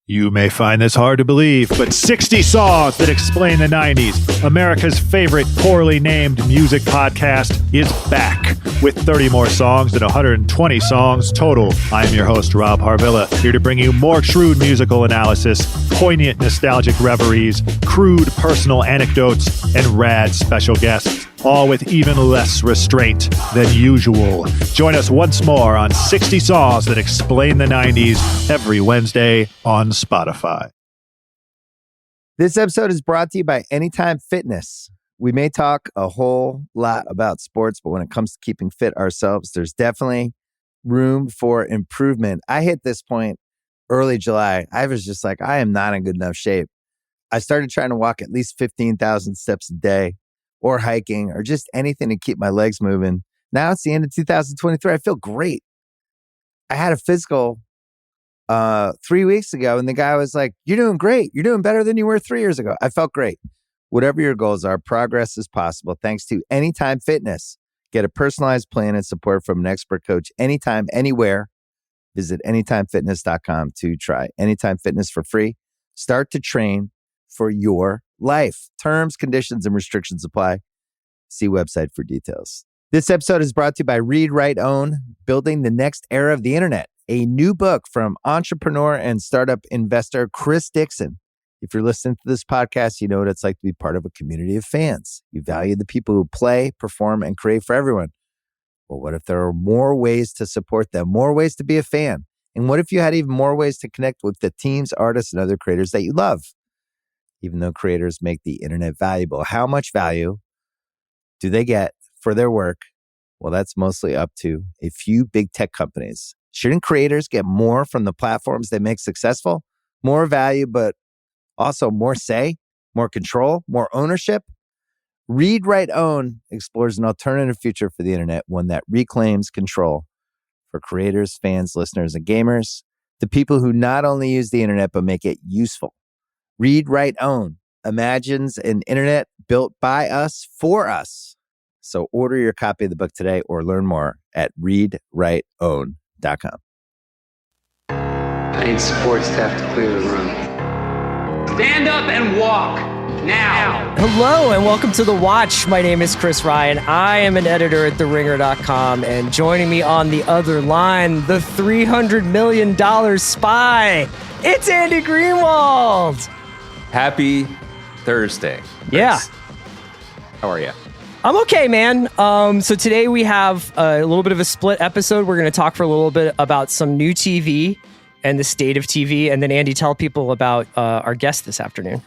You may find this hard to believe, but 60 Songs That Explain the 90s, America's favorite poorly named music podcast, is back with 30 more songs and 120 songs total. I'm your host, Rob Harvilla, here to bring you more shrewd musical analysis, poignant nostalgic reveries, crude personal anecdotes, and rad special guests, all with even less restraint than usual. Join us once more on 60 Songs That Explain the 90s every Wednesday on Spotify. This episode is brought to you by Anytime Fitness. We may talk a whole lot about sports, but when it comes to keeping fit ourselves, there's definitely room for improvement. I hit this point early July. I was just like, I am not in good enough shape. I started trying to walk at least 15,000 steps a day, or hiking, or just anything to keep my legs moving. Now it's the end of 2023. I feel great. I had a physical 3 weeks ago, and the guy was like, "You're doing great. You're doing better than you were 3 years ago." I felt great. Whatever your goals are, progress is possible thanks to Anytime Fitness. Get a personalized plan and support from an expert coach anytime, anywhere. Visit anytimefitness.com to try Anytime Fitness for free. Start to train for your life. Terms, conditions, and restrictions apply. See website for details. This episode is brought to you by Read, Write, Own, Building the Next Era of the Internet, a new book from entrepreneur and startup investor Chris Dixon. If you're listening to this podcast, you know what it's like to be part of a community of fans. You value the people who play, perform, and create for everyone. Well, what if there are more ways to support them, more ways to be a fan? And what if you had even more ways to connect with the teams, artists, and other creators that you love? Even though creators make the internet valuable, how much value do they get for their work? Well, that's mostly up to a few big tech companies. Shouldn't creators get more from the platforms they make successful? More value, but also more say, more control, more ownership? Read, Write, Own explores an alternative future for the internet, one that reclaims control for creators, fans, listeners, and gamers, the people who not only use the internet, but make it useful. Read, Write, Own imagines an internet built by us for us. So order your copy of the book today or learn more at readwriteown.com. I need support staff to clear the room. Stand up and walk now. Hello and welcome to The Watch. My name is Chris Ryan. I am an editor at TheRinger.com, and joining me on the other line, the $300 million spy, it's Andy Greenwald. Happy Thursday, Chris. Yeah. How are you? I'm okay, man. So today we have a little bit of a split episode. We're going to talk for a little bit about some new TV and the state of TV. And then Andy, tell people about our guest this afternoon.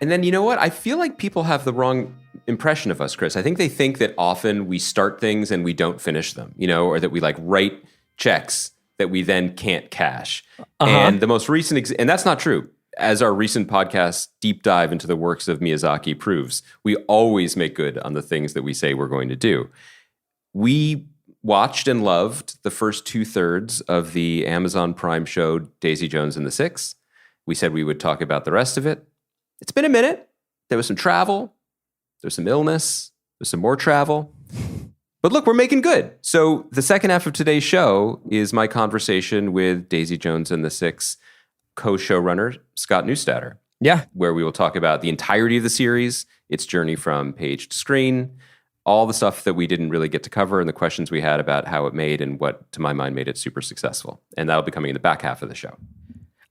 And then, you know what? I feel like people have the wrong impression of us, Chris. I think they think that often we start things and we don't finish them, you know, or that we like write checks that we then can't cash. And the most recent, and that's not true. As our recent podcast deep dive into the works of Miyazaki proves, we always make good on the things that we say we're going to do. We watched and loved the first 2/3 of the Amazon Prime show Daisy Jones and the Six. We said we would talk about the rest of it. It's been a minute. There was some travel. There's some illness. There's some more travel. But look, we're making good. So the second half of today's show is my conversation with Daisy Jones and the Six co-showrunner Scott Neustadter. Yeah. Where we will talk about the entirety of the series, its journey from page to screen, all the stuff that we didn't really get to cover, and the questions we had about how it made and what, to my mind, made it super successful. And that'll be coming in the back half of the show.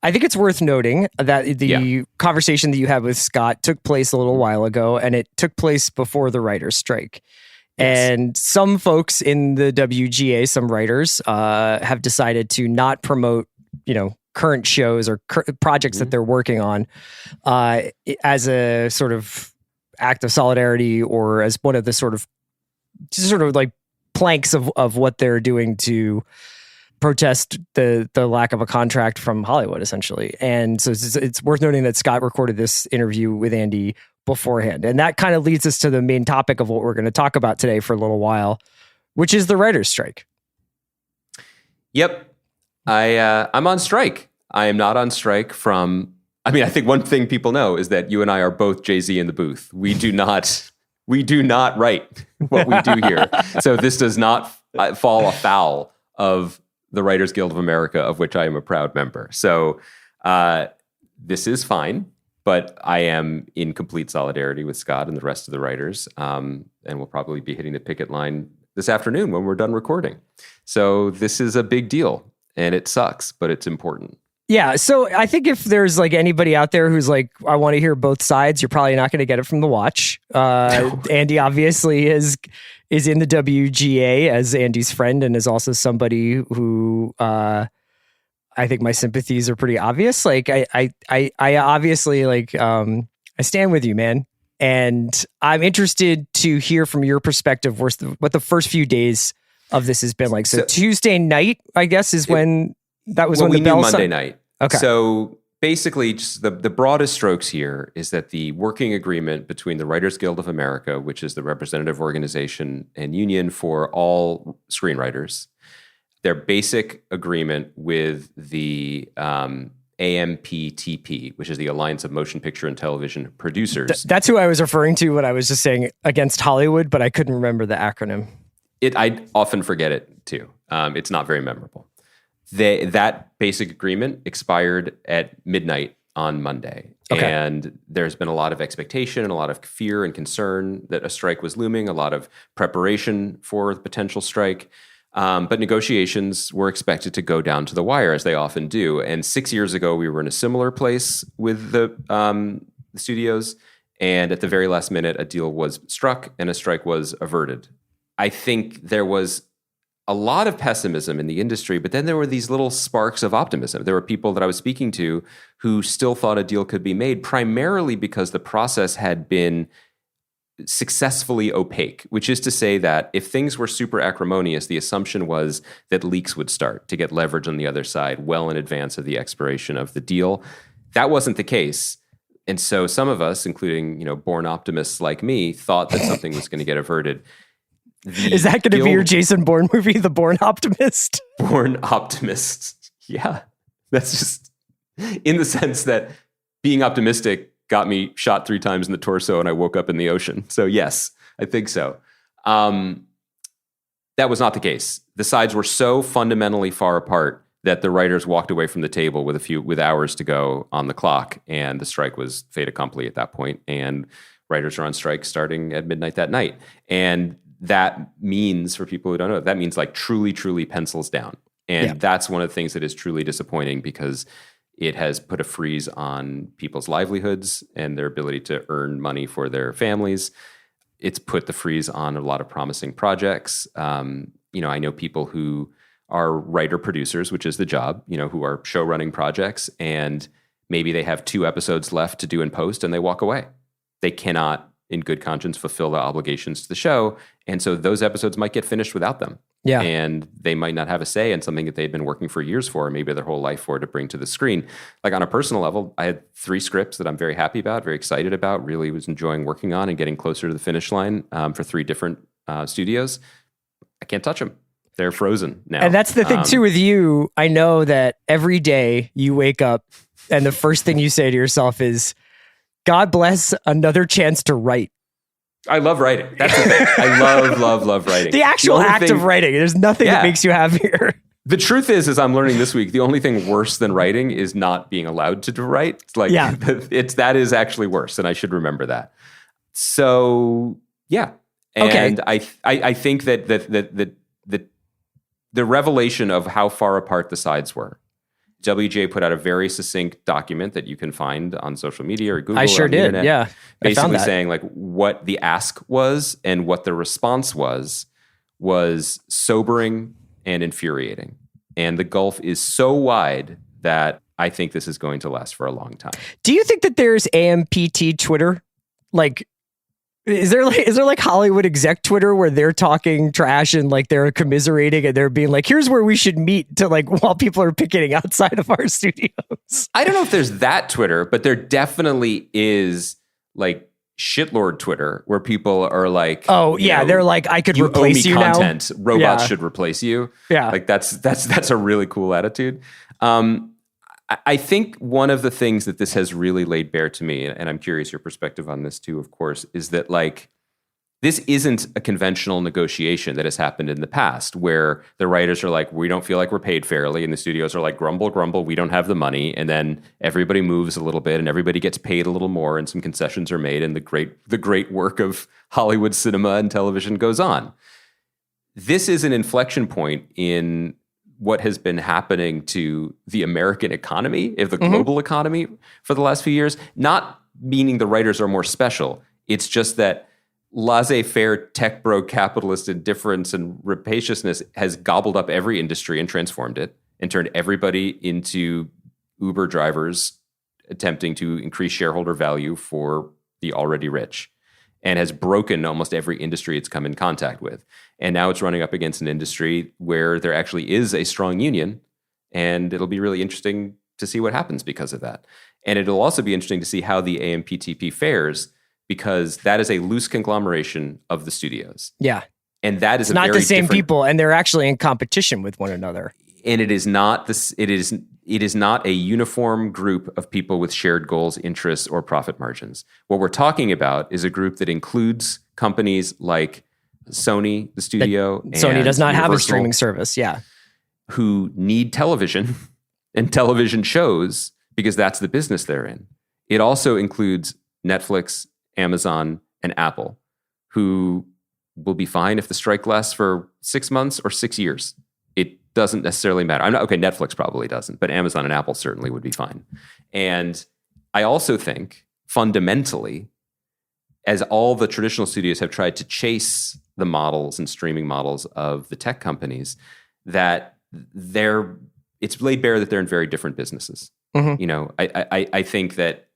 I think it's worth noting that the conversation that you had with Scott took place a little while ago, and it took place before the writer's strike. Yes. And some folks in the WGA, some writers, have decided to not promote, current shows or projects that they're working on as a sort of act of solidarity, or as one of the sort of like planks of what they're doing to protest the lack of a contract from Hollywood, essentially. And so it's worth noting that Scott recorded this interview with Andy beforehand. And that kind of leads us to the main topic of what we're going to talk about today for a little while, which is the writer's strike. Yep. I'm on strike. I am not on strike from, I think one thing people know is that you and I are both Jay-Z in the booth. We do not write what we do here. So this does not fall afoul of the Writers Guild of America, of which I am a proud member. So This is fine, but I am in complete solidarity with Scott and the rest of the writers. And we'll probably be hitting the picket line this afternoon when we're done recording. So this is a big deal, and it sucks, but it's important. Yeah, so I think if there's like anybody out there who's like, I want to hear both sides, you're probably not going to get it from The Watch. Andy obviously is in the WGA as Andy's friend, and is also somebody who I think my sympathies are pretty obvious. Like I obviously like I stand with you, man, and I'm interested to hear from your perspective what the first few days of this has been like. So Tuesday night, I guess, is when. That was when we the bell knew Monday night. Okay. So basically, just the broadest strokes here is that the working agreement between the Writers Guild of America, which is the representative organization and union for all screenwriters, their basic agreement with the AMPTP, which is the Alliance of Motion Picture and Television Producers. That's who I was referring to when I was just saying against Hollywood, but I couldn't remember the acronym. I often forget it too. It's not very memorable. That basic agreement expired at midnight on Monday. Okay. And there's been a lot of expectation and a lot of fear and concern that a strike was looming, a lot of preparation for the potential strike. But negotiations were expected to go down to the wire, as they often do. And 6 years ago, we were in a similar place with the studios. And at the very last minute, a deal was struck and a strike was averted. I think there was a lot of pessimism in the industry, but then there were these little sparks of optimism. There were people that I was speaking to who still thought a deal could be made, primarily because the process had been successfully opaque, which is to say that if things were super acrimonious, the assumption was that leaks would start to get leverage on the other side well in advance of the expiration of the deal. That wasn't the case. And so some of us, including, born optimists like me, thought that something was going to get averted. Is that going to be your Jason Bourne movie, The Bourne Optimist? Bourne Optimist. Yeah. That's just in the sense that being optimistic got me shot 3 times in the torso and I woke up in the ocean. So yes, I think so. That was not the case. The sides were so fundamentally far apart that the writers walked away from the table with hours to go on the clock, and the strike was fait accompli at that point. And writers are on strike starting at midnight that night. And that means, for people who don't know, that means like truly, truly pencils down. And that's one of the things that is truly disappointing, because it has put a freeze on people's livelihoods and their ability to earn money for their families. It's put the freeze on a lot of promising projects. I know people who are writer-producers, which is the job, who are show-running projects, and maybe they have 2 episodes left to do in post and they walk away. They cannot, in good conscience, fulfill the obligations to the show. And so those episodes might get finished without them. Yeah. And they might not have a say in something that they'd been working for years for, maybe their whole life for, to bring to the screen. Like on a personal level, I had 3 scripts that I'm very happy about, very excited about, really was enjoying working on and getting closer to the finish line for 3 different studios. I can't touch them. They're frozen now. And that's the thing too with you. I know that every day you wake up and the first thing you say to yourself is, God bless another chance to write. I love writing. That's the thing. I love writing. The actual act of writing. There's nothing that makes you happier. The truth is I'm learning this week, the only thing worse than writing is not being allowed to write. It's like, that is actually worse, and I should remember that. So, yeah. And I think that the revelation of how far apart the sides were. WGA put out a very succinct document that you can find on social media or Google. I sure did, yeah. Basically saying like what the ask was and what the response was sobering and infuriating. And the gulf is so wide that I think this is going to last for a long time. Do you think that there's AMPT Twitter? Like, is there like Hollywood exec Twitter where they're talking trash and like they're commiserating and they're being like, here's where we should meet to like while people are picketing outside of our studios? I don't know if there's that Twitter, but there definitely is like shitlord Twitter where people are like, oh yeah, they're like, I could replace you content. Now. Robots should replace you. Yeah, like that's a really cool attitude. I think one of the things that this has really laid bare to me, and I'm curious your perspective on this too, of course, is that like This isn't a conventional negotiation that has happened in the past where the writers are like, we don't feel like we're paid fairly. And the studios are like, grumble, grumble, we don't have the money. And then everybody moves a little bit and everybody gets paid a little more and some concessions are made and the great work of Hollywood cinema and television goes on. This is an inflection point in what has been happening to the American economy, the global economy for the last few years, not meaning the writers are more special. It's just that laissez-faire tech bro capitalist indifference and rapaciousness has gobbled up every industry and transformed it and turned everybody into Uber drivers attempting to increase shareholder value for the already rich, and has broken almost every industry it's come in contact with. And now it's running up against an industry where there actually is a strong union, and it'll be really interesting to see what happens because of that. And it'll also be interesting to see how the AMPTP fares, because that is a loose conglomeration of the studios. Yeah. And that is it's not the same people, and they're actually in competition with one another. And it is not this. It is not a uniform group of people with shared goals, interests, or profit margins. What we're talking about is a group that includes companies like Sony, the studio. Sony does not have a Universal, streaming service. Yeah. Who need television and television shows because that's the business they're in. It also includes Netflix, Amazon, and Apple, who will be fine if the strike lasts for 6 months or 6 years. It doesn't necessarily matter. Netflix probably doesn't, but Amazon and Apple certainly would be fine. And I also think fundamentally, as all the traditional studios have tried to chase the models and streaming models of the tech companies, that it's laid bare that they're in very different businesses. I think that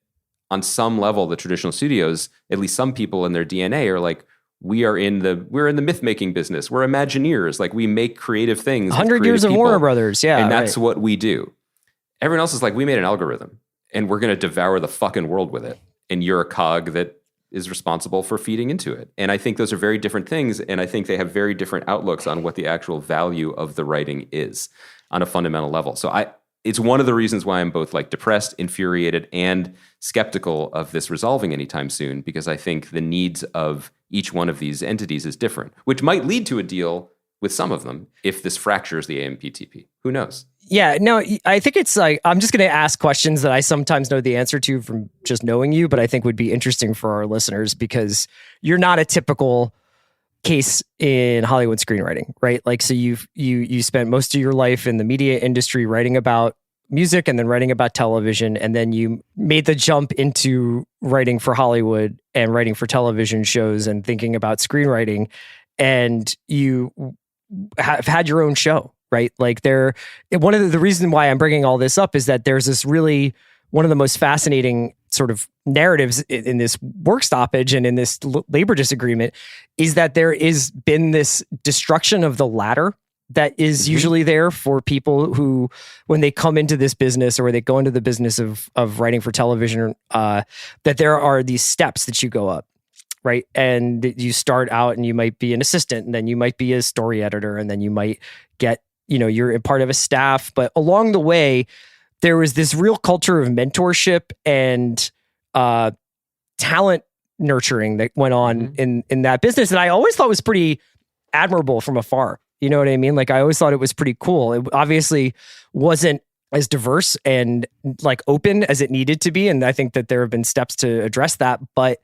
on some level, the traditional studios, at least some people in their DNA are like, we're in the myth-making business. We're Imagineers. Like, we make creative things. 100 years of Warner Brothers. Yeah. And that's what we do. Everyone else is like, we made an algorithm and we're going to devour the fucking world with it. And you're a cog that is responsible for feeding into it. And I think those are very different things. And I think they have very different outlooks on what the actual value of the writing is on a fundamental level. So it's one of the reasons why I'm both like depressed, infuriated, and skeptical of this resolving anytime soon, because I think the needs of each one of these entities is different, which might lead to a deal with some of them if this fractures the AMPTP. Who knows? Yeah, no, I think it's like, I'm just going to ask questions that I sometimes know the answer to from just knowing you, but I think would be interesting for our listeners because you're not a typical case in Hollywood screenwriting, right? Like, so you spent most of your life in the media industry writing about music and then writing about television, and then you made the jump into writing for Hollywood and writing for television shows and thinking about screenwriting, and you have had your own show, right? Like, one of the reason why I'm bringing all this up is that there's this really one of the most fascinating sort of narratives in this work stoppage and in this labor disagreement is that there is been this destruction of the ladder that is usually there for people who, when they come into this business or they go into the business of writing for television, that there are these steps that you go up, right? And you start out and you might be an assistant, and then you might be a story editor, and then you might get, you're a part of a staff. But along the way, there was this real culture of mentorship and talent nurturing that went on in that business. And I always thought was pretty admirable from afar. You know what I mean? Like, I always thought it was pretty cool. It obviously wasn't as diverse and like open as it needed to be. And I think that there have been steps to address that. But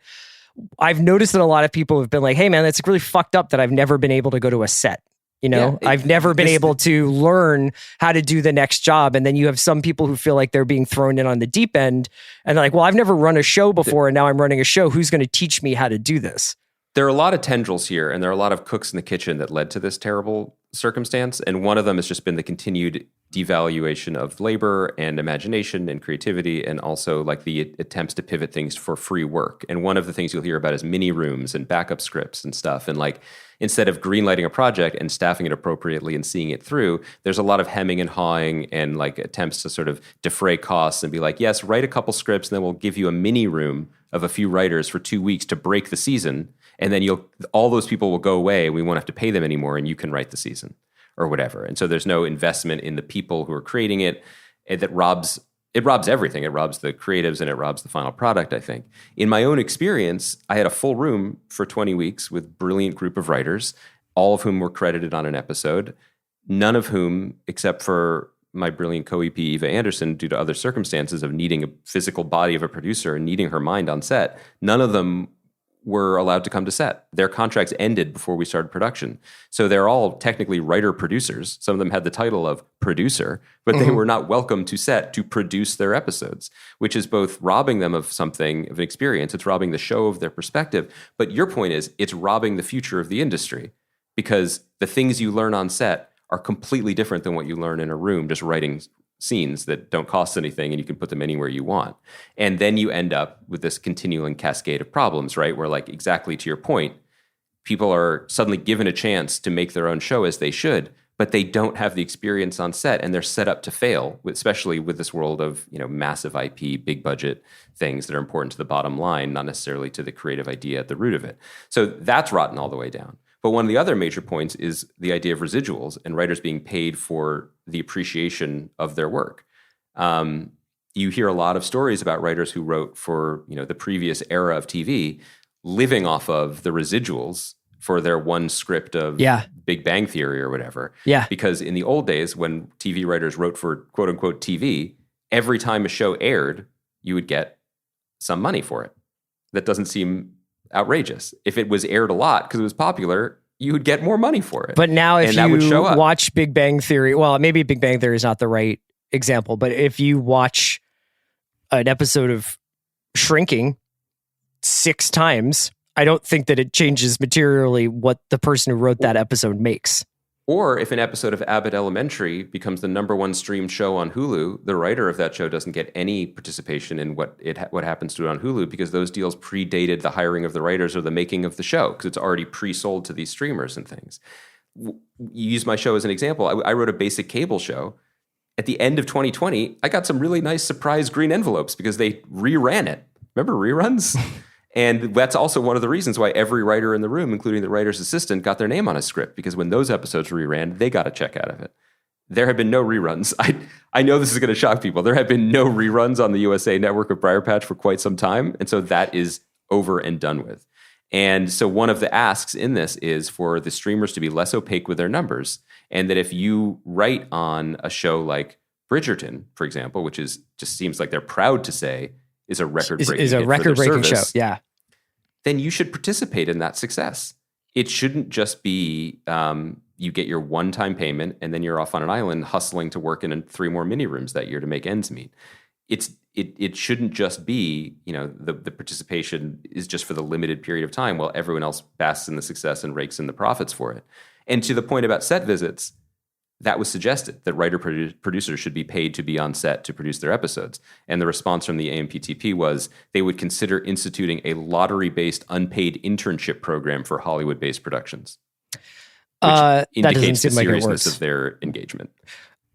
I've noticed that a lot of people have been like, hey man, that's really fucked up that I've never been able to go to a set. I've never been able to learn how to do the next job. And then you have some people who feel like they're being thrown in on the deep end and they're like, well, I've never run a show before and now I'm running a show. Who's going to teach me how to do this? There are a lot of tendrils here, and there are a lot of cooks in the kitchen that led to this terrible circumstance. And one of them has just been the continued devaluation of labor and imagination and creativity, and also like the attempts to pivot things for free work. And one of the things you'll hear about is mini rooms and backup scripts and stuff. And like, instead of greenlighting a project and staffing it appropriately and seeing it through, there's a lot of hemming and hawing and like attempts to sort of defray costs and be like, yes, write a couple scripts, and then we'll give you a mini room of a few writers for 2 weeks to break the season. And then all those people will go away. We won't have to pay them anymore, and you can write the season or whatever. And so there's no investment in the people who are creating it, and that robs it robs everything. It robs the creatives and it robs the final product, I think. In my own experience, I had a full room for 20 weeks with a brilliant group of writers, all of whom were credited on an episode, none of whom, except for my brilliant co-EP Eva Anderson, due to other circumstances of needing a physical body of a producer and needing her mind on set, none of them were allowed to come to set. Their contracts ended before we started production. So they're all technically writer-producers. Some of them had the title of producer, but they were not welcome to set to produce their episodes, which is both robbing them of something, of an experience. It's robbing the show of their perspective. But your point is, it's robbing the future of the industry, because the things you learn on set are completely different than what you learn in a room just writing scenes that don't cost anything and you can put them anywhere you want. And then you end up with this continuing cascade of problems, right? Where, like, exactly to your point, people are suddenly given a chance to make their own show as they should, but they don't have the experience on set and they're set up to fail, especially with this world of, massive IP, big budget things that are important to the bottom line, not necessarily to the creative idea at the root of it. So that's rotten all the way down. But one of the other major points is the idea of residuals and writers being paid for the appreciation of their work. You hear a lot of stories about writers who wrote for the previous era of TV living off of the residuals for their one script of Big Bang Theory or whatever. Yeah. Because in the old days, when TV writers wrote for quote unquote TV, every time a show aired, you would get some money for it. That doesn't seem outrageous. If it was aired a lot because it was popular, you would get more money for it. But now if that would you show up. watch Big Bang Theory, well, maybe Big Bang Theory is not the right example, but if you watch an episode of Shrinking 6 times, I don't think that it changes materially what the person who wrote that episode makes. Or if an episode of Abbott Elementary becomes the #1 streamed show on Hulu, the writer of that show doesn't get any participation in what happens to it on Hulu, because those deals predated the hiring of the writers or the making of the show, because it's already pre-sold to these streamers and things. You use my show as an example. I wrote a basic cable show. At the end of 2020, I got some really nice surprise green envelopes because they reran it. Remember reruns? And that's also one of the reasons why every writer in the room, including the writer's assistant, got their name on a script, because when those episodes reran, they got a check out of it. There have been no reruns. I know this is going to shock people. There have been no reruns on the USA network of Briar Patch for quite some time. And so that is over and done with. And so one of the asks in this is for the streamers to be less opaque with their numbers. And that if you write on a show like Bridgerton, for example, which is just seems like they're proud to say is a record-breaking show. Yeah. Then you should participate in that success. It shouldn't just be you get your one-time payment and then you're off on an island hustling to work in 3 more mini rooms that year to make ends meet. It shouldn't just be, the participation is just for the limited period of time while everyone else basks in the success and rakes in the profits for it. And to the point about set visits, that was suggested, that writer-producers should be paid to be on set to produce their episodes. And the response from the AMPTP was they would consider instituting a lottery-based unpaid internship program for Hollywood-based productions, which indicates the seriousness of their engagement.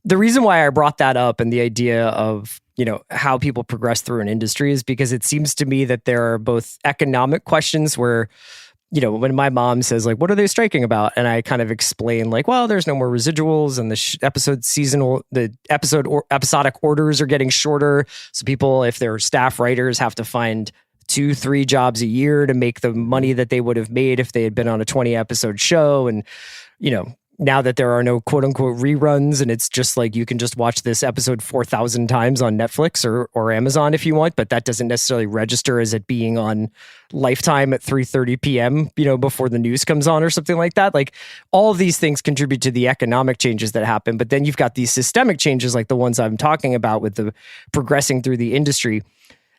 The reason why I brought that up and the idea of, how people progress through an industry is because it seems to me that there are both economic questions where, when my mom says, like, what are they striking about? And I kind of explain, like, well, there's no more residuals and the episodic orders are getting shorter. So people, if they're staff writers, have to find 2-3 jobs a year to make the money that they would have made if they had been on a 20 episode show. And, now that there are no quote unquote reruns and it's just like you can just watch this episode 4,000 times on Netflix or Amazon if you want, but that doesn't necessarily register as it being on Lifetime at 3:30 p.m., before the news comes on or something like that. Like, all of these things contribute to the economic changes that happen. But then you've got these systemic changes like the ones I'm talking about with the progressing through the industry.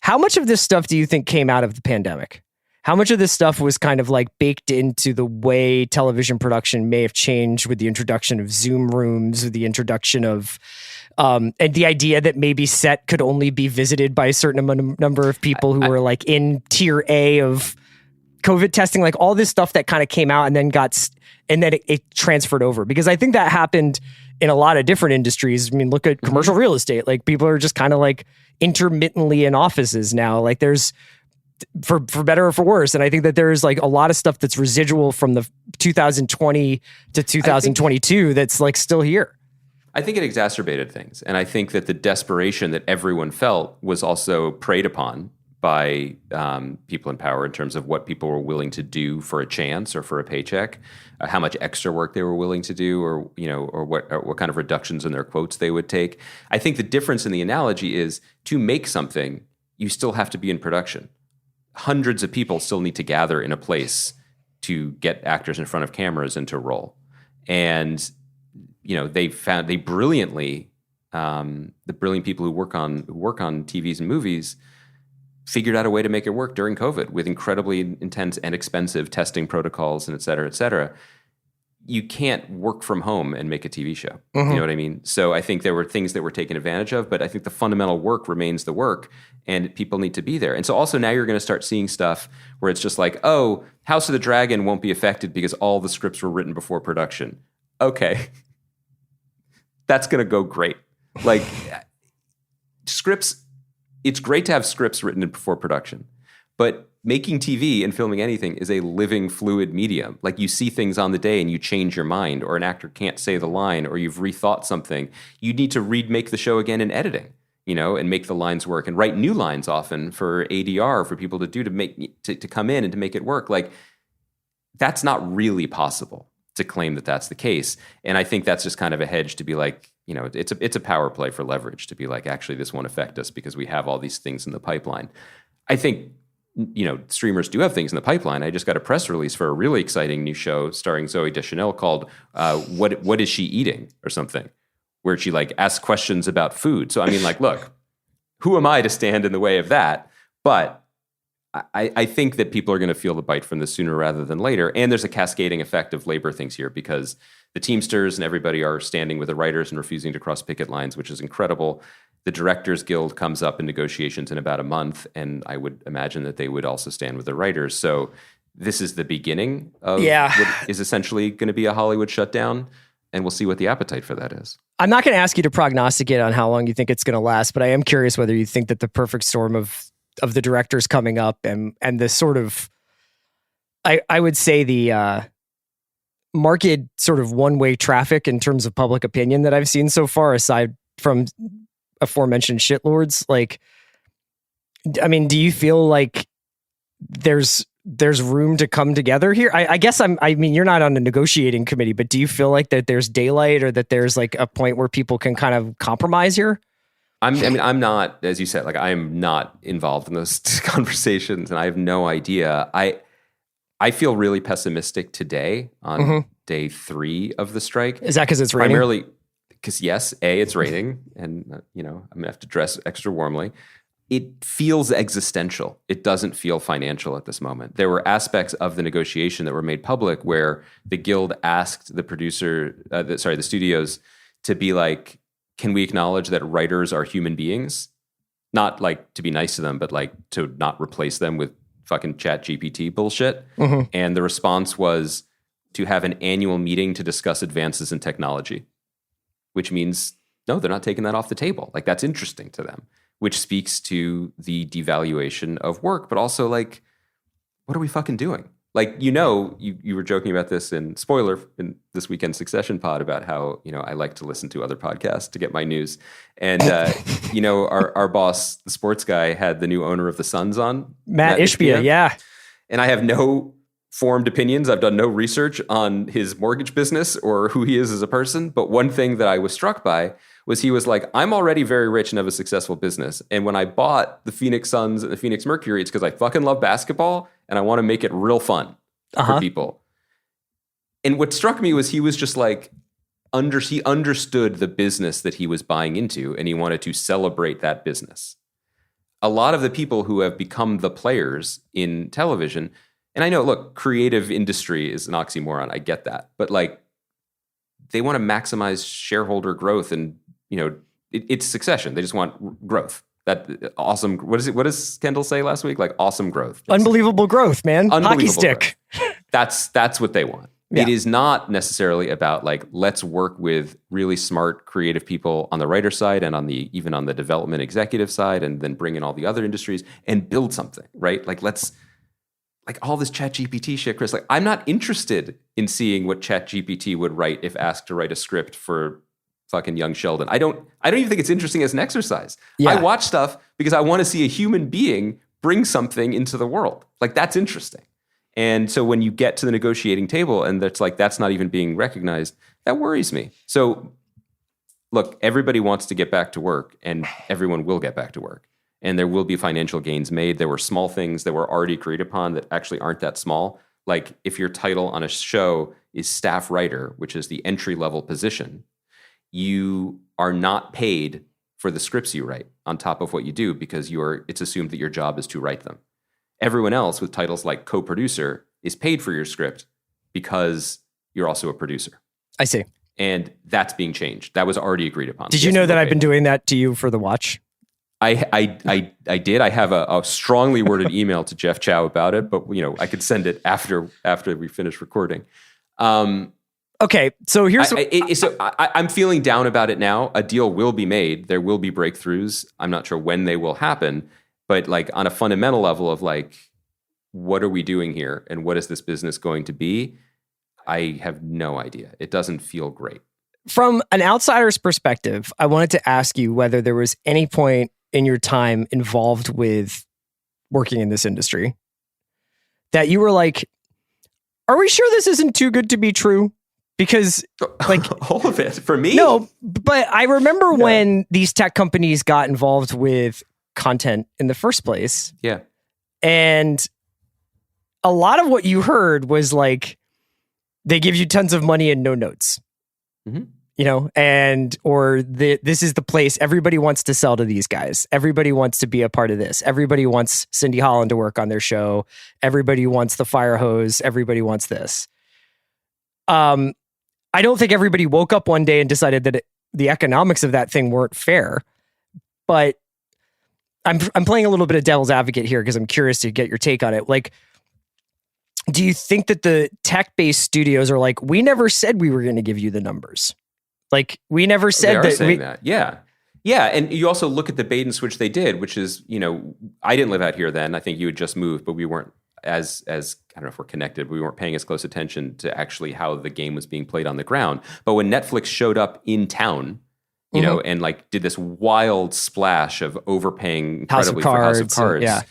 How much of this stuff do you think came out of the pandemic? How much of this stuff was kind of like baked into the way television production may have changed with the introduction of Zoom rooms, with the introduction of, and the idea that maybe set could only be visited by a certain number of people who were like in tier A of COVID testing, like all this stuff that kind of came out and then it transferred over, because I think that happened in a lot of different industries. I mean, look at commercial real estate. Like, people are just kind of like intermittently in offices now. Like, there's, for better or for worse. And I think that there's like a lot of stuff that's residual from the 2020 to 2022 that's like still here. I think it exacerbated things. And I think that the desperation that everyone felt was also preyed upon by people in power in terms of what people were willing to do for a chance or for a paycheck, how much extra work they were willing to do, or what kind of reductions in their quotes they would take. I think the difference in the analogy is to make something, you still have to be in production. Hundreds of people still need to gather in a place to get actors in front of cameras and to roll. And the brilliant people who work on TVs and movies figured out a way to make it work during COVID with incredibly intense and expensive testing protocols and et cetera, et cetera. You can't work from home and make a TV show. You know what I mean? So I think there were things that were taken advantage of, but I think the fundamental work remains the work, and people need to be there. And so also now you're going to start seeing stuff where it's just like, oh, House of the Dragon won't be affected because all the scripts were written before production. Okay. That's going to go great. Like scripts, it's great to have scripts written before production, but making TV and filming anything is a living, fluid medium. Like you see things on the day and you change your mind, or an actor can't say the line, or you've rethought something. You need to remake the show again in editing, and make the lines work and write new lines often for ADR for people to do to come in and to make it work. Like that's not really possible to claim that that's the case. And I think that's just kind of a hedge to be like, it's a power play for leverage to be like, actually, this won't affect us because we have all these things in the pipeline. I think, streamers do have things in the pipeline. I just got a press release for a really exciting new show starring Zooey Deschanel called What Is She Eating? Or something, where she like asks questions about food. So I mean, like, look, who am I to stand in the way of that? But I think that people are going to feel the bite from this sooner rather than later. And there's a cascading effect of labor things here because the Teamsters and everybody are standing with the writers and refusing to cross picket lines, which is incredible. The Directors Guild comes up in negotiations in about a month, and I would imagine that they would also stand with the writers. So this is the beginning of what is essentially going to be a Hollywood shutdown, and we'll see what the appetite for that is. I'm not going to ask you to prognosticate on how long you think it's going to last, but I am curious whether you think that the perfect storm of the directors coming up and the sort of, I would say the market sort of one-way traffic in terms of public opinion that I've seen so far, aside from aforementioned shitlords, like, I mean, do you feel like there's room to come together here? I guess I mean, you're not on the negotiating committee, but do you feel like that there's daylight or that there's like a point where people can kind of compromise here? I'm not, as you said, like I am not involved in those conversations, and I have no idea. I feel really pessimistic today on day 3 of the strike. Is that because it's raining? Primarily because yes, it's raining, and I'm gonna have to dress extra warmly. It feels existential. It doesn't feel financial at this moment. There were aspects of the negotiation that were made public where the guild asked the studios to be like, can we acknowledge that writers are human beings? Not like to be nice to them, but like to not replace them with fucking ChatGPT bullshit. And the response was to have an annual meeting to discuss advances in technology, which means, no, they're not taking that off the table. Like that's interesting to them, which speaks to the devaluation of work, but also like, what are we fucking doing? Like, you were joking about this in this weekend's Succession pod about how, I like to listen to other podcasts to get my news. And, our boss, the sports guy, had the new owner of the Suns on. Matt Ishbia, yeah. And I have no formed opinions. I've done no research on his mortgage business or who he is as a person. But one thing that I was struck by was he was like, I'm already very rich and have a successful business. And when I bought the Phoenix Suns and the Phoenix Mercury, it's because I fucking love basketball and I want to make it real fun for people. And what struck me was he was just like, he understood the business that he was buying into and he wanted to celebrate that business. A lot of the people who have become the players in television, and I know, look, creative industry is an oxymoron. I get that. But like, they want to maximize shareholder growth and, it's Succession. They just want growth. That awesome. What does Kendall say last week? Like awesome growth. Unbelievable growth, man. Hockey stick. That's what they want. Yeah. It is not necessarily about like, let's work with really smart, creative people on the writer side and even on the development executive side, and then bring in all the other industries and build something, right? Like all this ChatGPT shit, Chris, like I'm not interested in seeing what ChatGPT would write if asked to write a script for fucking young Sheldon. I don't even think it's interesting as an exercise. Yeah. I watch stuff because I want to see a human being bring something into the world. Like, that's interesting. And so when you get to the negotiating table and that's not even being recognized, that worries me. So look, everybody wants to get back to work, and everyone will get back to work. And there will be financial gains made. There were small things that were already agreed upon that actually aren't that small. Like, if your title on a show is staff writer, which is the entry-level position, you are not paid for the scripts you write on top of what you do, because it's assumed that your job is to write them. Everyone else with titles like co-producer is paid for your script because you're also a producer. I see. And that's being changed. That was already agreed upon. Did you know that I've been doing that to you for the watch? I did. I have a strongly worded email to Jeff Chow about it, but I could send it after we finish recording. Okay, so here's I'm feeling down about it now. A deal will be made. There will be breakthroughs. I'm not sure when they will happen, but like on a fundamental level of like, what are we doing here, and what is this business going to be? I have no idea. It doesn't feel great. From an outsider's perspective, I wanted to ask you whether there was any point in your time involved with working in this industry that you were like, are we sure this isn't too good to be true? Because like all of it for me? No, but I remember when these tech companies got involved with content in the first place. Yeah. And a lot of what you heard was like, they give you tons of money and no notes. Mm-hmm. This is the place everybody wants to sell to these guys. Everybody wants to be a part of this. Everybody wants Cindy Holland to work on their show. Everybody wants the fire hose. Everybody wants this. I don't think everybody woke up one day and decided that the economics of that thing weren't fair. But I'm playing a little bit of devil's advocate here because I'm curious to get your take on it. Like, do you think that the tech-based studios are like, we never said we were going to give you the numbers? Like, we never said that. Yeah. Yeah. And you also look at the bait and switch they did, which is, I didn't live out here then. I think you had just moved, but we weren't as I don't know if we're connected, but we weren't paying as close attention to actually how the game was being played on the ground. But when Netflix showed up in town, and like did this wild splash of overpaying incredibly for House of Cards. Yeah.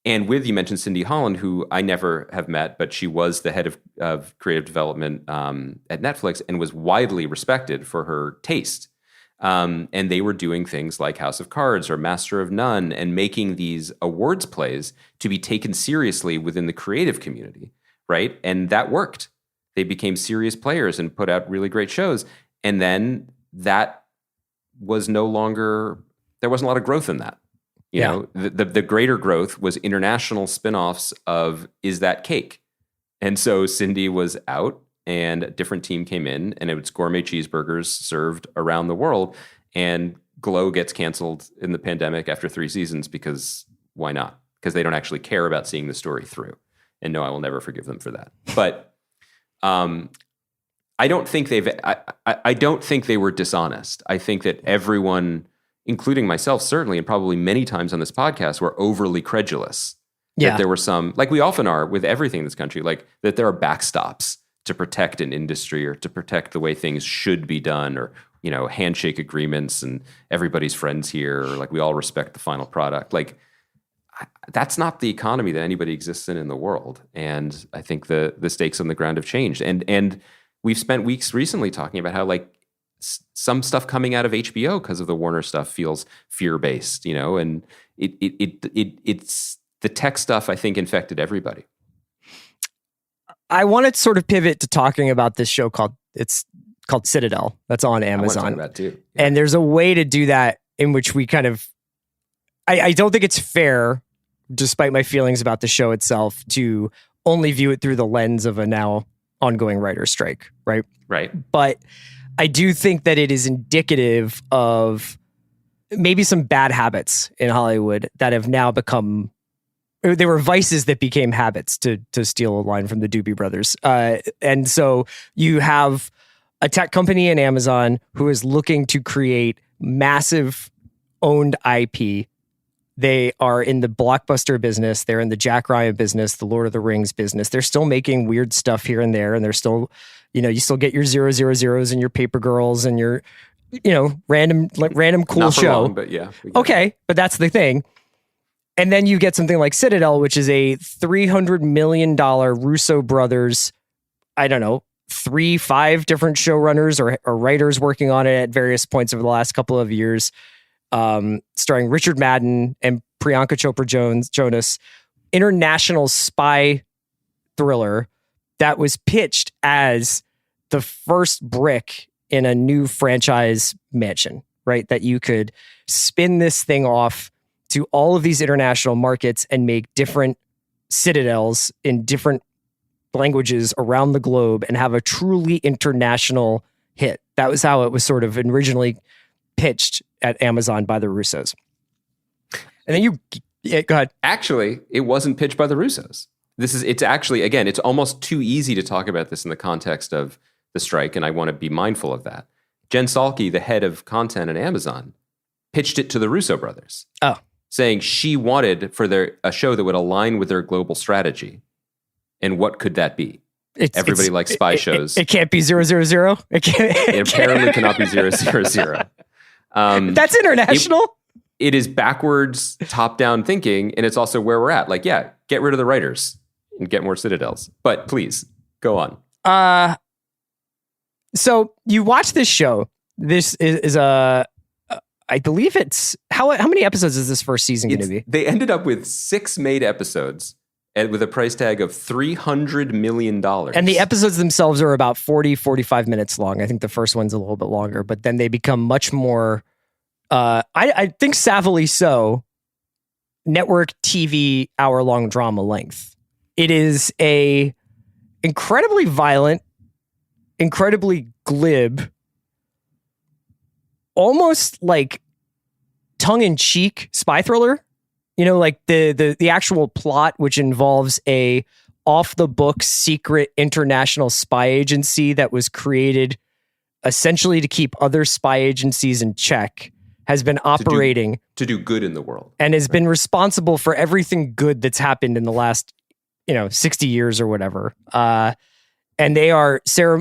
And you mentioned Cindy Holland, who I never have met, but she was the head of creative development at Netflix and was widely respected for her taste. And they were doing things like House of Cards or Master of None and making these awards plays to be taken seriously within the creative community, right? And that worked. They became serious players and put out really great shows. And then that was no longer, there wasn't a lot of growth in that. You know, the greater growth was international spinoffs of Is That Cake? And so Cindy was out and a different team came in and it was gourmet cheeseburgers served around the world. And Glow gets canceled in the pandemic after 3 seasons because why not? Because they don't actually care about seeing the story through. And no, I will never forgive them for that. But I don't think I don't think they were dishonest. I think that everyone, including myself, certainly, and probably many times on this podcast, were overly credulous. Yeah. That there were some, like we often are with everything in this country, like that there are backstops to protect an industry or to protect the way things should be done, or, handshake agreements and everybody's friends here, or like we all respect the final product. Like, that's not the economy that anybody exists in the world. And I think the stakes on the ground have changed. And we've spent weeks recently talking about how like some stuff coming out of HBO because of the Warner stuff feels fear-based, and it's the tech stuff, I think, infected everybody. I want to sort of pivot to talking about this show called Citadel. That's on Amazon. I want to talk about too. Yeah. And there's a way to do that in which we kind of, I don't think it's fair, despite my feelings about the show itself, to only view it through the lens of a now ongoing writer's strike, right? Right. But I do think that it is indicative of maybe some bad habits in Hollywood that have now become, they were vices that became habits, to steal a line from the Doobie Brothers. And so you have a tech company in Amazon who is looking to create massive owned IP They are in the blockbuster business. They're in the Jack Ryan business, the Lord of the Rings business. They're still making weird stuff here and there. And they're still, you still get your 000s and your Paper Girls and your, random cool Not for show. long, but yeah. Okay. But that's the thing. And then you get something like Citadel, which is a $300 million Russo brothers, I don't know, 3-5 different showrunners or writers working on it at various points over the last couple of years, starring Richard Madden and Priyanka Chopra Jonas, international spy thriller that was pitched as the first brick in a new franchise mansion, right? That you could spin this thing off to all of these international markets and make different citadels in different languages around the globe and have a truly international hit. That was how it was sort of originally pitched at Amazon by the Russos. And then go ahead. Actually, it wasn't pitched by the Russos. It's actually, again, it's almost too easy to talk about this in the context of the strike, and I want to be mindful of that. Jen Psaki, the head of content at Amazon, pitched it to the Russo brothers. Oh. Saying she wanted for a show that would align with their global strategy. And what could that be? Everybody likes spy shows. It can't be 000. It apparently cannot be 000. That's international. It is backwards, top-down thinking, and it's also where we're at. Like, yeah, get rid of the writers and get more Citadels. But please, go on. So you watch this show. This is I believe it's how many episodes is this first season going to be? They ended up with 6 made episodes and with a price tag of $300 million. And the episodes themselves are about 45 minutes long. I think the first one's a little bit longer, but then they become much more, I think savvily so, network TV hour-long drama length. It is a incredibly violent, incredibly glib, almost like tongue-in-cheek spy thriller. Like the actual plot, which involves a off-the-books secret international spy agency that was created essentially to keep other spy agencies in check, has been operating to do good in the world, and has been responsible for everything good that's happened in the last 60 years or whatever. And they are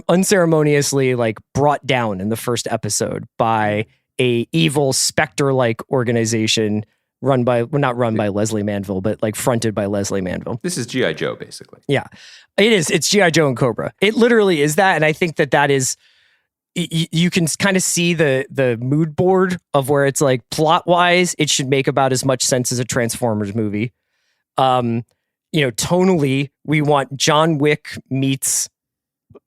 unceremoniously brought down in the first episode by a evil Spectre-like organization not run by Leslie Manville, but fronted by Leslie Manville. This is G.I. Joe, basically. Yeah, it is. It's G.I. Joe and Cobra. It literally is that. And I think that is, you can kind of see the mood board of where it's plot wise, it should make about as much sense as a Transformers movie. Tonally, we want John Wick meets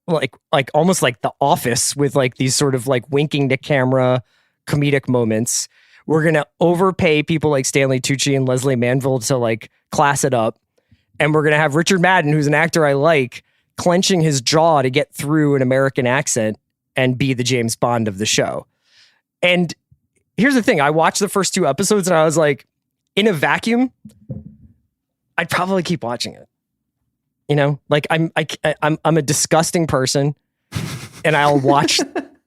almost like The Office with these sort of winking to camera comedic moments. We're going to overpay people like Stanley Tucci and Leslie Manville to class it up. And we're going to have Richard Madden, who's an actor I like, clenching his jaw to get through an American accent and be the James Bond of the show. And here's the thing. I watched the first 2 episodes and I was like, in a vacuum, I'd probably keep watching it. I'm a disgusting person and I'll watch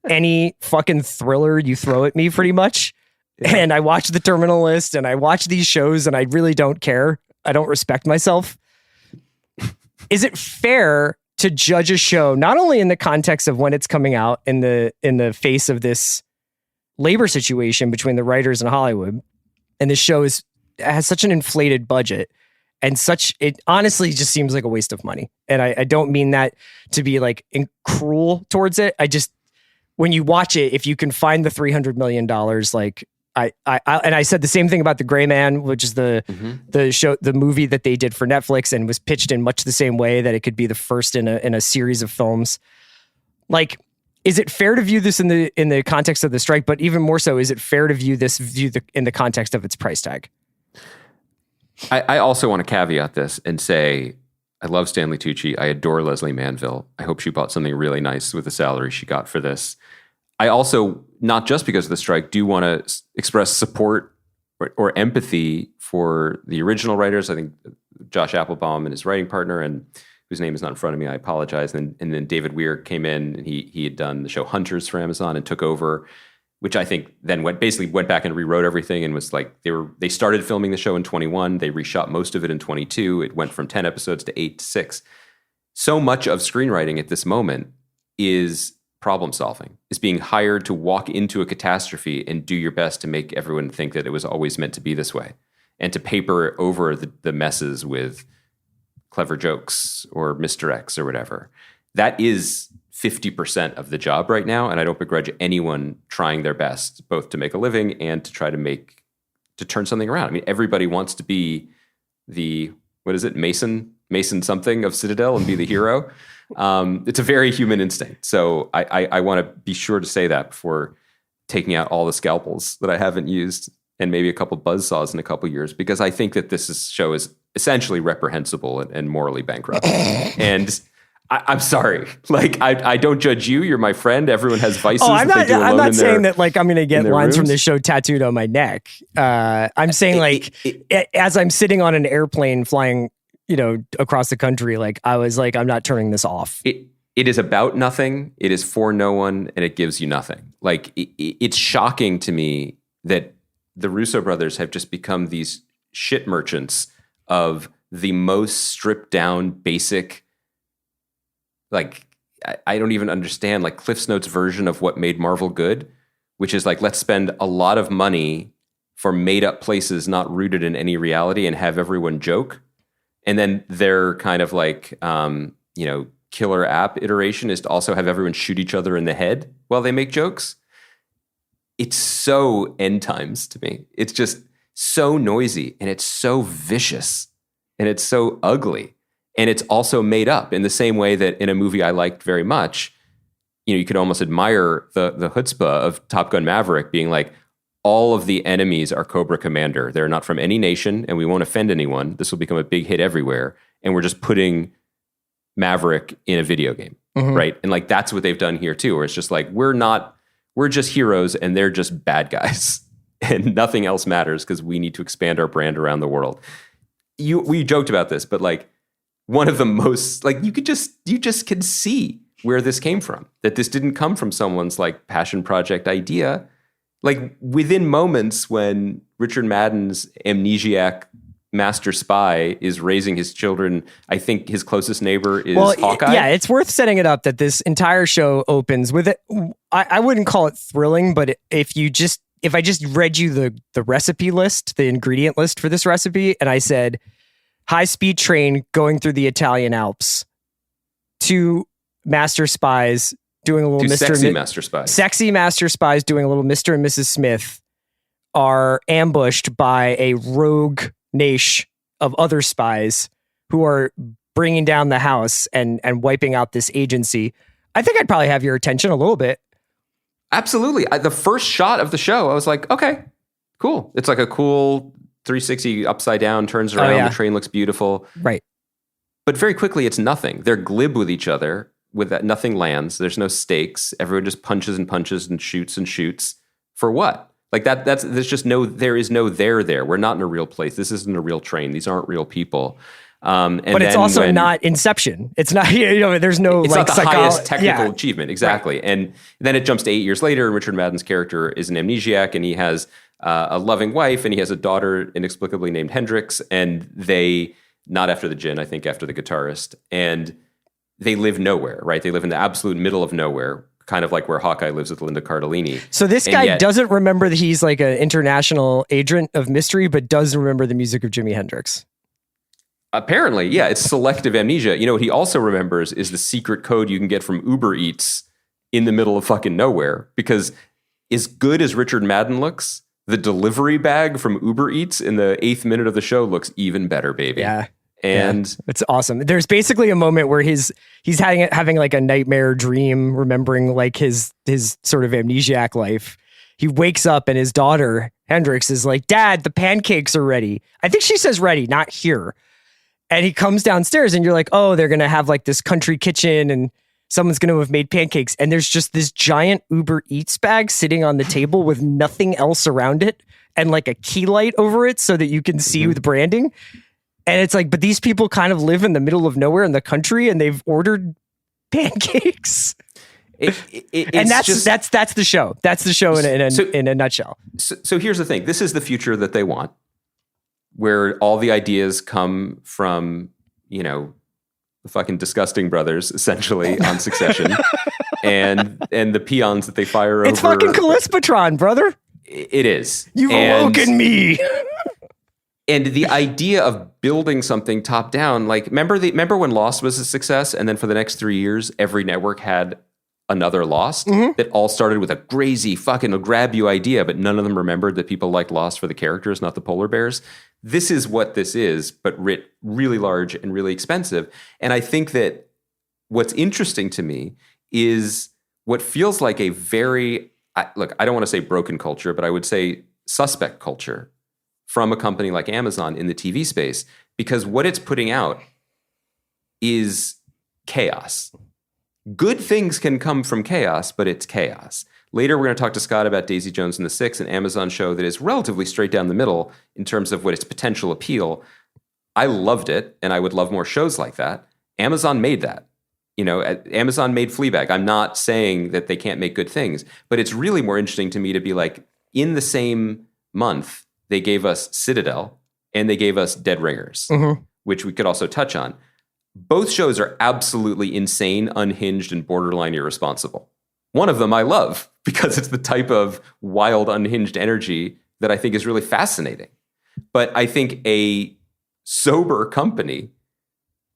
any fucking thriller you throw at me pretty much. Yeah. And I watch The Terminal List and I watch these shows and I really don't care. I don't respect myself. Is it fair to judge a show not only in the context of when it's coming out in the face of this labor situation between the writers and Hollywood, and this show has such an inflated budget and it honestly just seems like a waste of money. And I don't mean that to be cruel towards it. When you watch it, if you can find the $300 million, I said the same thing about The Gray Man, which is the movie that they did for Netflix and was pitched in much the same way that it could be the first in a series of films. Is it fair to view this in the context of the strike? But even more so, is it fair to view in the context of its price tag? I also want to caveat this and say, I love Stanley Tucci. I adore Leslie Manville. I hope she bought something really nice with the salary she got for this. I also, not just because of the strike, do want to express support or empathy for the original writers. I think Josh Applebaum and his writing partner, and whose name is not in front of me, I apologize. And then David Weir came in and he had done the show Hunters for Amazon and took over. which I think then went back and rewrote everything and was like, they started filming the show in 21. They reshot most of it in 22. It went from 10 episodes to 8 to 6. So much of screenwriting at this moment is problem solving, is being hired to walk into a catastrophe and do your best to make everyone think that it was always meant to be this way, and to paper over the messes with clever jokes or misdirects or whatever. That is 50% of the job right now, and I don't begrudge anyone trying their best, both to make a living and to try to turn something around. I mean, everybody wants to be the, what is it, Mason something of Citadel and be the hero. It's a very human instinct. So I want to be sure to say that before taking out all the scalpels that I haven't used and maybe a couple buzzsaws in a couple years, because I think that this show is essentially reprehensible and morally bankrupt. And I'm sorry. Like, I don't judge you. You're my friend. Everyone has vices. I'm not saying that like I'm going to get lines from this show tattooed on my neck. I'm saying as I'm sitting on an airplane flying, across the country, like I was like, I'm not turning this off. It is about nothing. It is for no one, and it gives you nothing. Like it's shocking to me that the Russo brothers have just become these shit merchants of the most stripped down, basic. Like, I don't even understand, like Cliff's Notes version of what made Marvel good, which is like, let's spend a lot of money for made up places not rooted in any reality and have everyone joke. And then their kind of like, killer app iteration is to also have everyone shoot each other in the head while they make jokes. It's so end times to me. It's just so noisy, and it's so vicious, and it's so ugly. And it's also made up in the same way that in a movie I liked very much, you could almost admire the chutzpah of Top Gun Maverick being like, all of the enemies are Cobra Commander. They're not from any nation, and we won't offend anyone. This will become a big hit everywhere. And we're just putting Maverick in a video game, right? And like, that's what they've done here too, where it's just like, we're just heroes and they're just bad guys and nothing else matters because we need to expand our brand around the world. We joked about this, but like, one of the most, like, you just can see where this came from, that this didn't come from someone's like passion project idea. Like, within moments when Richard Madden's amnesiac master spy is raising his children, I think his closest neighbor is Hawkeye. Yeah, it's worth setting it up that this entire show opens with it. I wouldn't call it thrilling, but if I just read you the recipe list, the ingredient list for this recipe, and I said, high-speed train going through the Italian Alps, two master spies doing a little sexy master spies. Sexy master spies doing a little Mr. and Mrs. Smith are ambushed by a rogue niche of other spies who are bringing down the house and wiping out this agency. I think I'd probably have your attention a little bit. Absolutely. The first shot of the show, I was like, okay, cool. It's like a cool 360 upside down, turns around. The train looks beautiful. Right. But very quickly, it's nothing. They're glib with each other. With that, nothing lands. There's no stakes. Everyone just punches and punches and shoots for what? Like there is no there. We're not in a real place. This isn't a real train. These aren't real people. But it's also not Inception. It's not, there's no it's like not the highest technical achievement. Exactly. Right. And then it jumps to 8 years later, and Richard Madden's character is an amnesiac, and he has a loving wife, and he has a daughter inexplicably named Hendrix, and they, not after the gin, I think after the guitarist, and they live nowhere, right? They live in the absolute middle of nowhere, kind of like where Hawkeye lives with Linda Cardellini. So this guy doesn't remember that he's like an international agent of mystery, but does remember the music of Jimi Hendrix. Apparently, yeah, it's selective amnesia. What he also remembers is the secret code you can get from Uber Eats in the middle of fucking nowhere. Because as good as Richard Madden looks, the delivery bag from Uber Eats in the 8th minute of the show looks even better, baby. Yeah. And it's awesome. There's basically a moment where he's having like a nightmare dream, remembering like his sort of amnesiac life. He wakes up and his daughter, Hendrix, is like, "Dad, the pancakes are ready." I think she says ready, not here. And he comes downstairs and you're like, oh, they're going to have like this country kitchen and someone's going to have made pancakes. And there's just this giant Uber Eats bag sitting on the table with nothing else around it and like a key light over it so that you can see the branding. And it's like, but these people kind of live in the middle of nowhere in the country and they've ordered pancakes. And that's the show. That's the show in a nutshell. So here's the thing. This is the future that they want, where all the ideas come from, the fucking disgusting brothers, essentially, on Succession, and the peons that they fire over. It's fucking Callispatron, brother. It is. You've awoken me. And the idea of building something top down, like remember when Lost was a success, and then for the next 3 years, every network had another Lost that all started with a crazy fucking grab you idea, but none of them remembered that people liked Lost for the characters, not the polar bears. This is what this is, but really large and really expensive. And I think that what's interesting to me is what feels like a very, I don't want to say broken culture, but I would say suspect culture from a company like Amazon in the TV space, because what it's putting out is chaos. Good things can come from chaos, but it's chaos. Later, we're going to talk to Scott about Daisy Jones and the Six, an Amazon show that is relatively straight down the middle in terms of what its potential appeal. I loved it, and I would love more shows like that. Amazon made that. Amazon made Fleabag. I'm not saying that they can't make good things, but it's really more interesting to me to be like, in the same month, they gave us Citadel and they gave us Dead Ringers, which we could also touch on. Both shows are absolutely insane, unhinged, and borderline irresponsible. One of them I love because it's the type of wild, unhinged energy that I think is really fascinating. But I think a sober company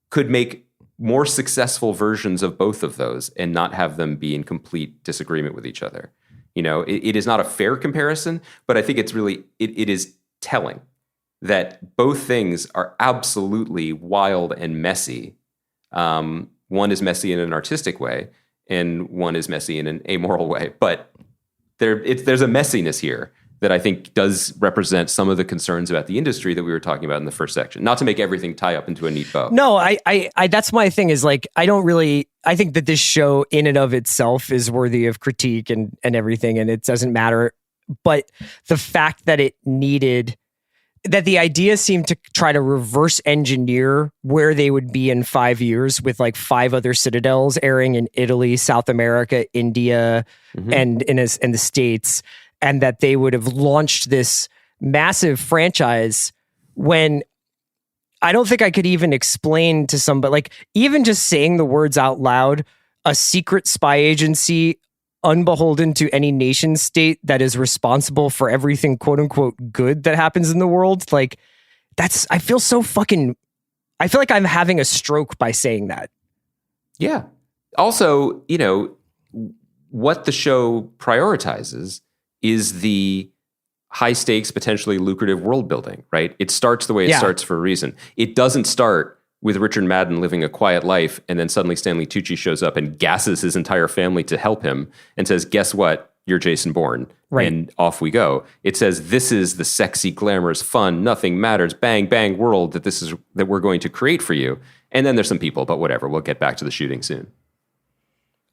could make more successful versions of both of those and not have them be in complete disagreement with each other. It is not a fair comparison, but I think it's really, it is telling that both things are absolutely wild and messy. One is messy in an artistic way, and one is messy in an amoral way. But there's a messiness here that I think does represent some of the concerns about the industry that we were talking about in the first section. Not to make everything tie up into a neat bow. No, I that's my thing is like, I think that this show in and of itself is worthy of critique and everything, and it doesn't matter. But the fact that that the idea seemed to try to reverse engineer where they would be in 5 years with like 5 other Citadels airing in Italy, South America, India, and in the States, and that they would have launched this massive franchise when I don't think I could even explain to somebody, like even just saying the words out loud, a secret spy agency unbeholden to any nation state that is responsible for everything quote unquote good that happens in the world. Like I feel like I'm having a stroke by saying that. Yeah. Also, what the show prioritizes is the high stakes, potentially lucrative world building, right? It starts the way it starts for a reason. It doesn't start with Richard Madden living a quiet life, and then suddenly Stanley Tucci shows up and gasses his entire family to help him and says, guess what? You're Jason Bourne. Right. And off we go. It says, this is the sexy, glamorous, fun, nothing matters, bang, bang world that we're going to create for you. And then there's some people, but whatever. We'll get back to the shooting soon.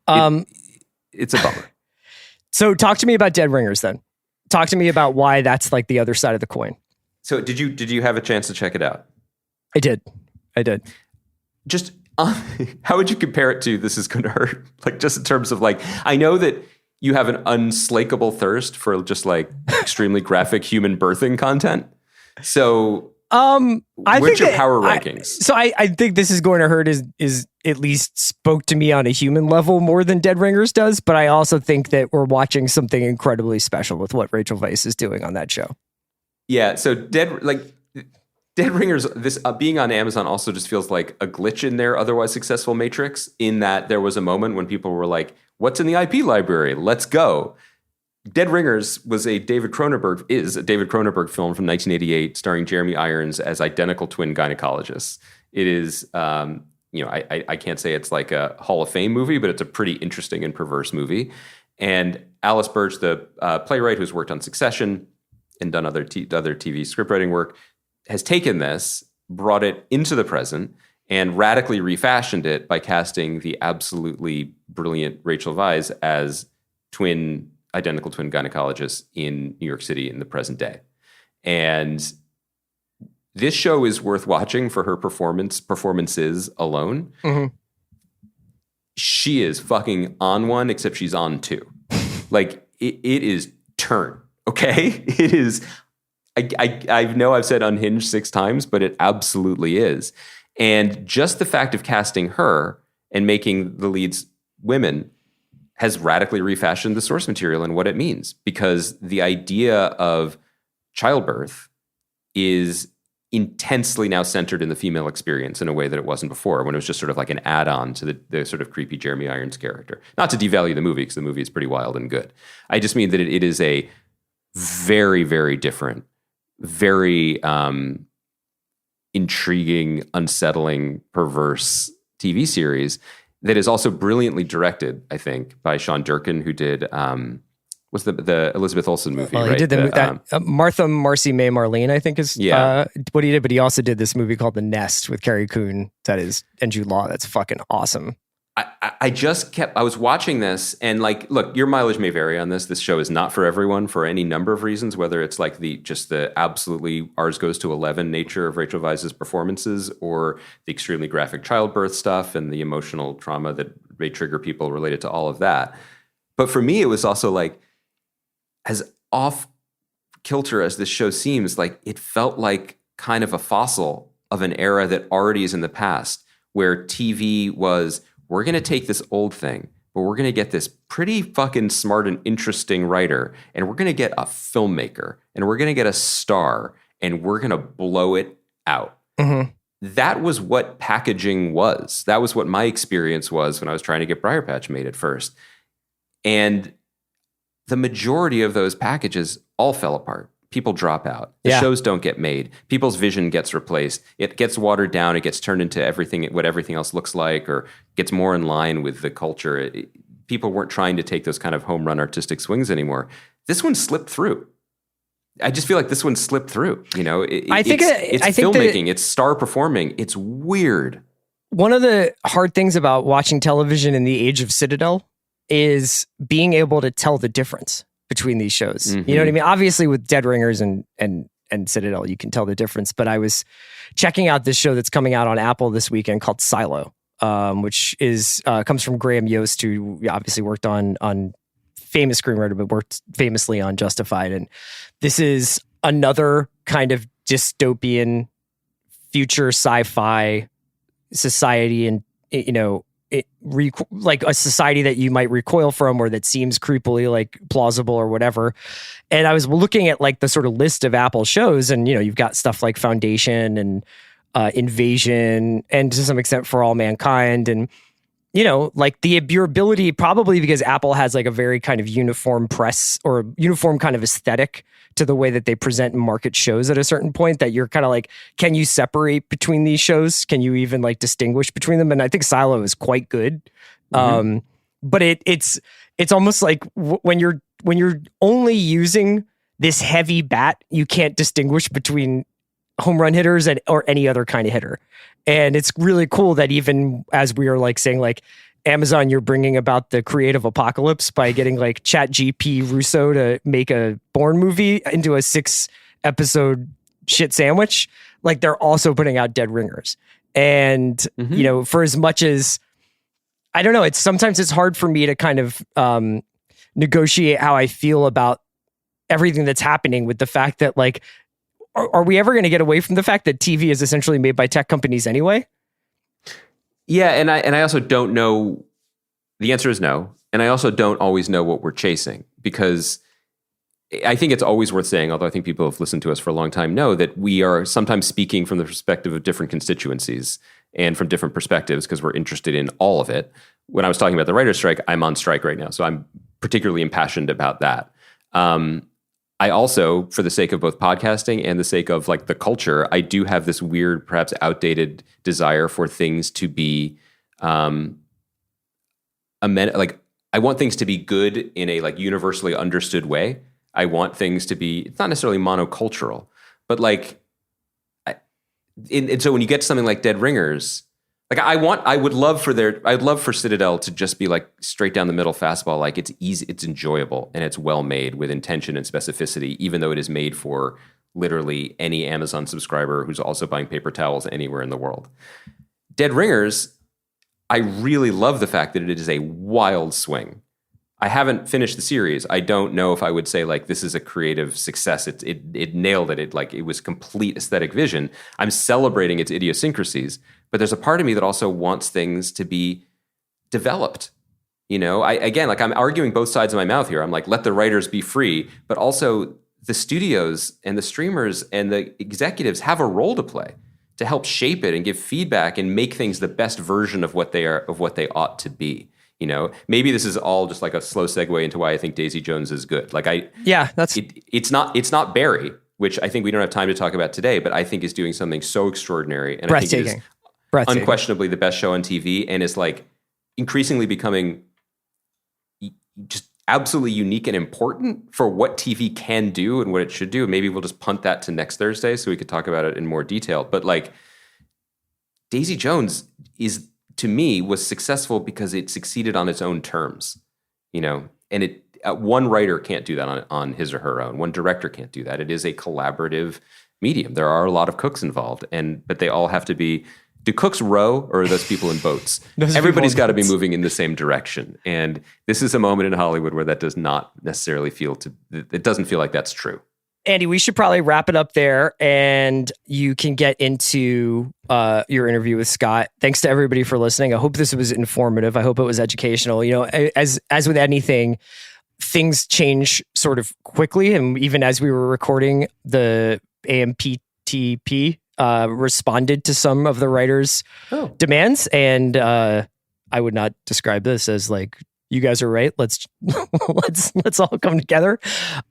It's a bummer. So talk to me about Dead Ringers then. Talk to me about why that's like the other side of the coin. So did you have a chance to check it out? I did. Just how would you compare it to This Is Gonna Hurt? Like just in terms of like, I know that you have an unslakable thirst for just like extremely graphic human birthing content. So what's your power rankings? I think This Is Going to Hurt is at least spoke to me on a human level more than Dead Ringers does. But I also think that we're watching something incredibly special with what Rachel Weisz is doing on that show. Yeah. So Dead Ringers, this being on Amazon also just feels like a glitch in their otherwise successful matrix, in that there was a moment when people were like, what's in the IP library? Let's go. Dead Ringers is a David Cronenberg film from 1988 starring Jeremy Irons as identical twin gynecologists. It is, I can't say it's like a Hall of Fame movie, but it's a pretty interesting and perverse movie. And Alice Birch, the playwright who's worked on Succession and done other TV scriptwriting work, has taken this, brought it into the present, and radically refashioned it by casting the absolutely brilliant Rachel Weisz as identical twin gynecologists in New York City in the present day. And this show is worth watching for her performances alone. Mm-hmm. she is fucking on one, except she's on two. Like it is turn. Okay, it is. I know I've said unhinged 6 times, but it absolutely is. And just the fact of casting her and making the leads women has radically refashioned the source material and what it means, because the idea of childbirth is intensely now centered in the female experience in a way that it wasn't before, when it was just sort of like an add-on to the sort of creepy Jeremy Irons character. Not to devalue the movie, because the movie is pretty wild and good. I just mean that it is a very, very different, very intriguing, unsettling, perverse TV series that is also brilliantly directed, I think, by Sean Durkin, who did was the Elizabeth Olsen movie, well, right? He did Martha, Marcy, May, Marlene, I think is what he did, but he also did this movie called The Nest with Carrie Coon, and Jude Law. That's fucking awesome. I was watching this and like, look, your mileage may vary on this. This show is not for everyone for any number of reasons, whether it's like the absolutely ours goes to 11 nature of Rachel Weisz's performances, or the extremely graphic childbirth stuff and the emotional trauma that may trigger people related to all of that. But for me, it was also like, as off kilter as this show seems, like it felt like kind of a fossil of an era that already is in the past, where TV was, we're going to take this old thing, but we're going to get this pretty fucking smart and interesting writer, and we're going to get a filmmaker, and we're going to get a star, and we're going to blow it out. Mm-hmm. That was what packaging was. That was what my experience was when I was trying to get Briar Patch made at first. And the majority of those packages all fell apart. People drop out. The shows don't get made. People's vision gets replaced. It gets watered down. It gets turned into what everything else looks like, or gets more in line with the culture. People weren't trying to take those kind of home run artistic swings anymore. This one slipped through. I just feel like this one slipped through. You know, it's filmmaking. It's star performing. It's weird. One of the hard things about watching television in the age of Citadel is being able to tell the difference between these shows. Mm-hmm. You know what I mean? Obviously with Dead Ringers and Citadel, you can tell the difference, but I was checking out this show that's coming out on Apple this weekend called Silo, which is comes from Graham Yost, who obviously worked on famous screenwriter, but worked famously on Justified. And this is another kind of dystopian future sci-fi society, and, you know, like a society that you might recoil from, or that seems creepily like plausible or whatever. And I was looking at like the sort of list of Apple shows, and, you know, you've got stuff like Foundation and Invasion, and to some extent For All Mankind. And, you know, like your ability, probably because Apple has like a very kind of uniform press or uniform kind of aesthetic to the way that they present and market shows at a certain point, that you're kind of like, can you separate between these shows? Can you even like distinguish between them? And I think Silo is quite good. Mm-hmm. But it's almost like when you're only using this heavy bat, you can't distinguish between home run hitters or any other kind of hitter. And it's really cool that even as we are like saying like, Amazon, you're bringing about the creative apocalypse by getting like ChatGPT Russo to make a Bourne movie into a 6-episode shit sandwich. Like, they're also putting out Dead Ringers. And, you know, for as much as, I don't know, sometimes it's hard for me to kind of negotiate how I feel about everything that's happening with the fact that, like, are we ever going to get away from the fact that TV is essentially made by tech companies anyway? Yeah, and I also don't know. The answer is no. And I also don't always know what we're chasing, because I think it's always worth saying, although I think people have listened to us for a long time know, that we are sometimes speaking from the perspective of different constituencies and from different perspectives, because we're interested in all of it. When I was talking about the writer's strike, I'm on strike right now, so I'm particularly impassioned about that. I also, for the sake of both podcasting and the sake of like the culture, I do have this weird, perhaps outdated desire for things to be, like I want things to be good in a like universally understood way. I want things to be, it's not necessarily monocultural, but like, and so when you get to something like Dead Ringers, like I'd love for Citadel to just be like straight down the middle fastball. Like, it's easy, it's enjoyable, and it's well made with intention and specificity, even though it is made for literally any Amazon subscriber who's also buying paper towels anywhere in the world. Dead Ringers, I really love the fact that it is a wild swing. I haven't finished the series. I don't know if I would say like this is a creative success. It nailed it. It was complete aesthetic vision. I'm celebrating its idiosyncrasies, but there's a part of me that also wants things to be developed. I'm arguing both sides of my mouth here. I'm like, let the writers be free, but also the studios and the streamers and the executives have a role to play to help shape it and give feedback and make things the best version of what they are, of what they ought to be. Maybe this is all just like a slow segue into why I think Daisy Jones is good. It's not Barry, which I think we don't have time to talk about today, but I think is doing something so extraordinary, and I think it is unquestionably the best show on TV, and is like increasingly becoming just absolutely unique and important for what TV can do and what it should do. Maybe we'll just punt that to next Thursday so we could talk about it in more detail. But like Daisy Jones is, to me, was successful because it succeeded on its own terms, and one writer can't do that on his or her own. One director can't do that. It is a collaborative medium. There are a lot of cooks involved, but they all have to be. Do cooks row, or are those people in boats? Everybody's got to be moving in the same direction. And this is a moment in Hollywood where that does not necessarily it doesn't feel like that's true. Andy, we should probably wrap it up there, and you can get into your interview with Scott. Thanks to everybody for listening. I hope this was informative. I hope it was educational. As with anything, things change sort of quickly. And even as we were recording, the AMPTP responded to some of the writers' demands. And I would not describe this as like, you guys are right. Let's all come together.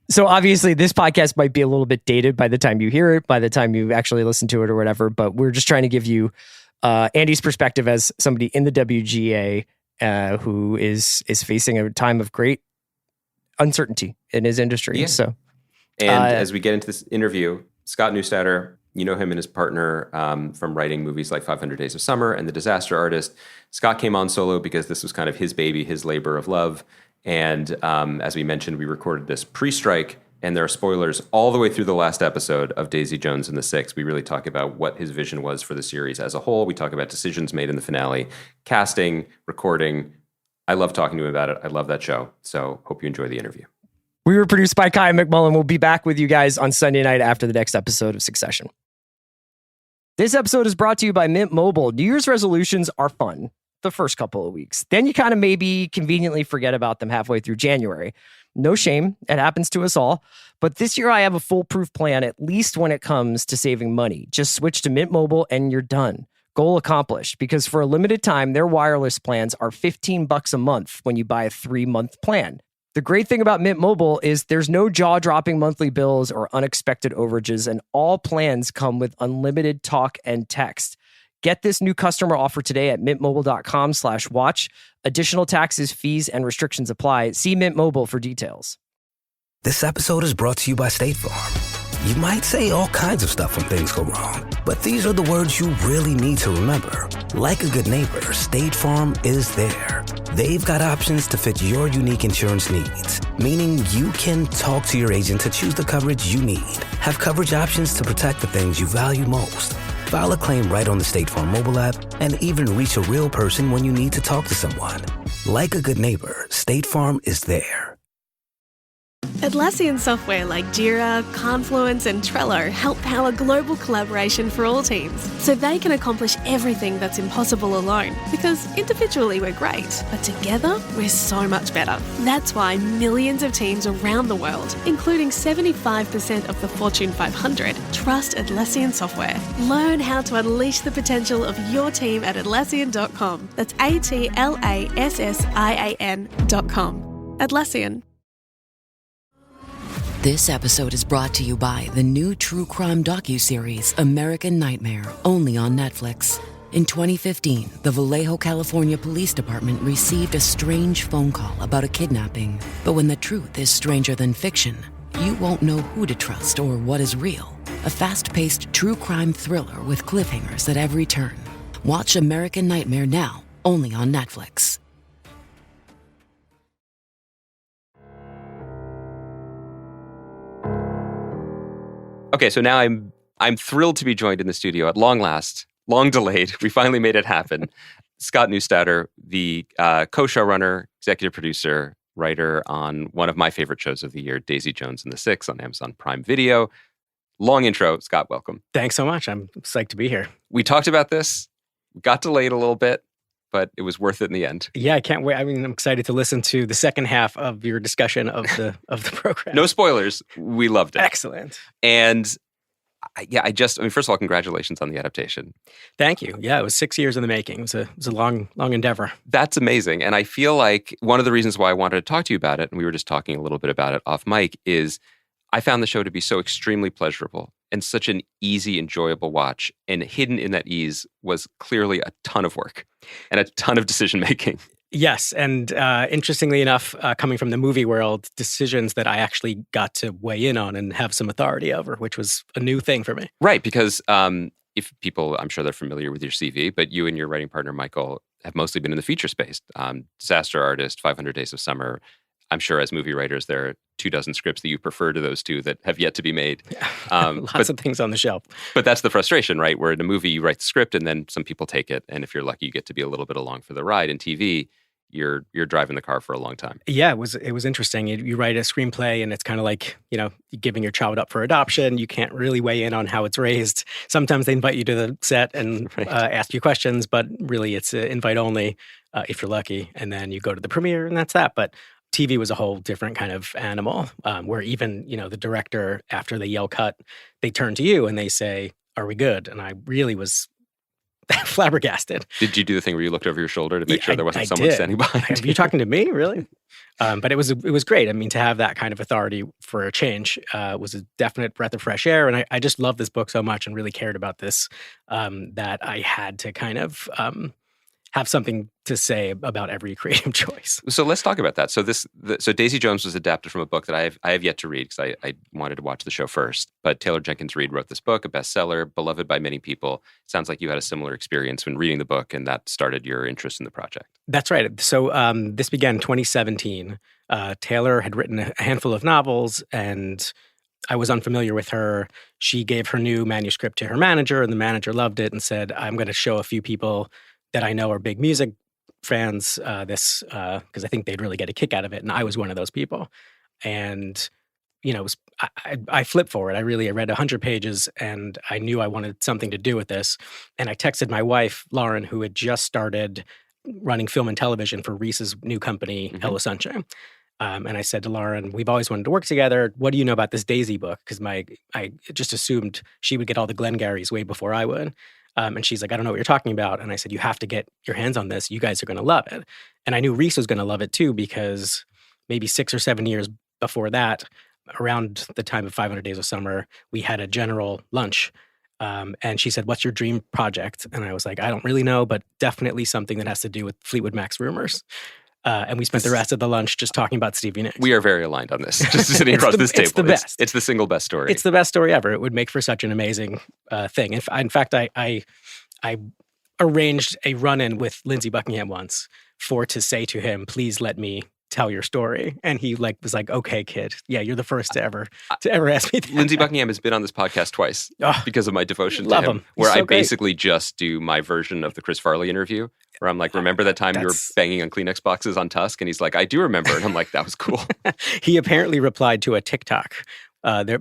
So obviously this podcast might be a little bit dated by the time you hear it, by the time you actually listen to it or whatever, but we're just trying to give you Andy's perspective as somebody in the WGA who is facing a time of great uncertainty in his industry. Yeah. So, as we get into this interview, Scott Neustadter, you know him and his partner from writing movies like 500 Days of Summer and The Disaster Artist. Scott came on solo because this was kind of his baby, his labor of love. And as we mentioned, we recorded this pre-strike, and there are spoilers all the way through the last episode of Daisy Jones and the Six. We really talk about what his vision was for the series as a whole. We talk about decisions made in the finale, casting, recording. I love talking to him about it. I love that show. So hope you enjoy the interview. We were produced by Kai McMullen. We'll be back with you guys on Sunday night after the next episode of Succession. This episode is brought to you by Mint Mobile. New Year's resolutions are fun the first couple of weeks. Then you kind of maybe conveniently forget about them halfway through January. No shame. It happens to us all. But this year I have a foolproof plan, at least when it comes to saving money. Just switch to Mint Mobile and you're done. Goal accomplished, because for a limited time, their wireless plans are $15 a month when you buy a 3-month plan. The great thing about Mint Mobile is there's no jaw-dropping monthly bills or unexpected overages, and all plans come with unlimited talk and text. Get this new customer offer today at mintmobile.com/watch. Additional taxes, fees, and restrictions apply. See Mint Mobile for details. This episode is brought to you by State Farm. You might say all kinds of stuff when things go wrong, but these are the words you really need to remember. Like a good neighbor, State Farm is there. They've got options to fit your unique insurance needs, meaning you can talk to your agent to choose the coverage you need, have coverage options to protect the things you value most, file a claim right on the State Farm mobile app, and even reach a real person when you need to talk to someone. Like a good neighbor, State Farm is there. Atlassian software like Jira, Confluence, and Trello help power global collaboration for all teams, so they can accomplish everything that's impossible alone. Because individually we're great, but together we're so much better. That's why millions of teams around the world, including 75% of the Fortune 500, trust Atlassian software. Learn how to unleash the potential of your team at Atlassian.com. That's Atlassian.com. Atlassian. This episode is brought to you by the new true crime docuseries American Nightmare, only on Netflix. In 2015, the Vallejo, California Police Department received a strange phone call about a kidnapping. But when the truth is stranger than fiction, you won't know who to trust or what is real. A fast-paced true crime thriller with cliffhangers at every turn. Watch American Nightmare now, only on Netflix. Okay, so now I'm thrilled to be joined in the studio at long last, long delayed. We finally made it happen. Scott Neustadter, the co-showrunner, executive producer, writer on one of my favorite shows of the year, Daisy Jones and the Six on Amazon Prime Video. Long intro. Scott, welcome. Thanks so much. I'm psyched to be here. We talked about this. We got delayed a little bit, but it was worth it in the end. Yeah, I can't wait. I mean, I'm excited to listen to the second half of your discussion of the program. No spoilers. We loved it. Excellent. And first of all, congratulations on the adaptation. Thank you. Yeah, it was 6 years in the making. It was a long endeavor. That's amazing. And I feel like one of the reasons why I wanted to talk to you about it, and we were just talking a little bit about it off mic, is I found the show to be so extremely pleasurable and such an easy, enjoyable watch. And hidden in that ease was clearly a ton of work and a ton of decision making. Yes. And interestingly enough, coming from the movie world, decisions that I actually got to weigh in on and have some authority over, which was a new thing for me. Right. Because if people, I'm sure they're familiar with your CV, but you and your writing partner, Michael, have mostly been in the feature space. Disaster Artist, 500 Days of Summer. I'm sure as movie writers, there are 24 scripts that you prefer to those two that have yet to be made. Lots of things on the shelf. But that's the frustration, right? Where in a movie, you write the script and then some people take it. And if you're lucky, you get to be a little bit along for the ride. In TV, you're driving the car for a long time. Yeah, it was interesting. You write a screenplay and it's kind of like, giving your child up for adoption. You can't really weigh in on how it's raised. Sometimes they invite you to the set and ask you questions, but really it's invite only if you're lucky. And then you go to the premiere and that's that. But TV was a whole different kind of animal where even, the director, after they yell cut, they turn to you and they say, "Are we good?" And I really was flabbergasted. Did you do the thing where you looked over your shoulder to make sure there wasn't someone standing behind? Are you talking to me? Really? But it was great. I mean, to have that kind of authority for a change was a definite breath of fresh air. And I just loved this book so much and really cared about this that I had to kind of have something to say about every creative choice. So let's talk about that. So so Daisy Jones was adapted from a book that I have yet to read because I wanted to watch the show first. But Taylor Jenkins Reid wrote this book, a bestseller, beloved by many people. Sounds like you had a similar experience when reading the book, and that started your interest in the project. That's right. So this began in 2017. Taylor had written a handful of novels, and I was unfamiliar with her. She gave her new manuscript to her manager, and the manager loved it and said, "I'm going to show a few people that I know are big music fans this because I think they'd really get a kick out of it." And I was one of those people. And, I flipped forward. I read 100 pages and I knew I wanted something to do with this. And I texted my wife, Lauren, who had just started running film and television for Reese's new company, Hello Sunshine. And I said to Lauren, "We've always wanted to work together. What do you know about this Daisy book?" Because I just assumed she would get all the Glengarrys way before I would. And she's like, "I don't know what you're talking about." And I said, "You have to get your hands on this. You guys are going to love it." And I knew Reese was going to love it too, because maybe 6 or 7 years before that, around the time of 500 Days of Summer, we had a general lunch. And she said, "What's your dream project?" And I was like, "I don't really know, but definitely something that has to do with Fleetwood Mac's rumors." And we spent the rest of the lunch just talking about Stevie Nicks. We are very aligned on this, just sitting across this table. It's the best. It's the single best story. It's the best story ever. It would make for such an amazing thing. In fact, I arranged a run-in with Lindsey Buckingham once to say to him, "Please let me tell your story." And he was like, "Okay, kid. Yeah, you're the first to ever ask me that." Lindsey Buckingham has been on this podcast twice because of my devotion to him. Where so I basically just do my version of the Chris Farley interview, where I'm like, "Remember that time you were banging on Kleenex boxes on Tusk?" And he's like, "I do remember." And I'm like, "That was cool." He apparently replied to a TikTok.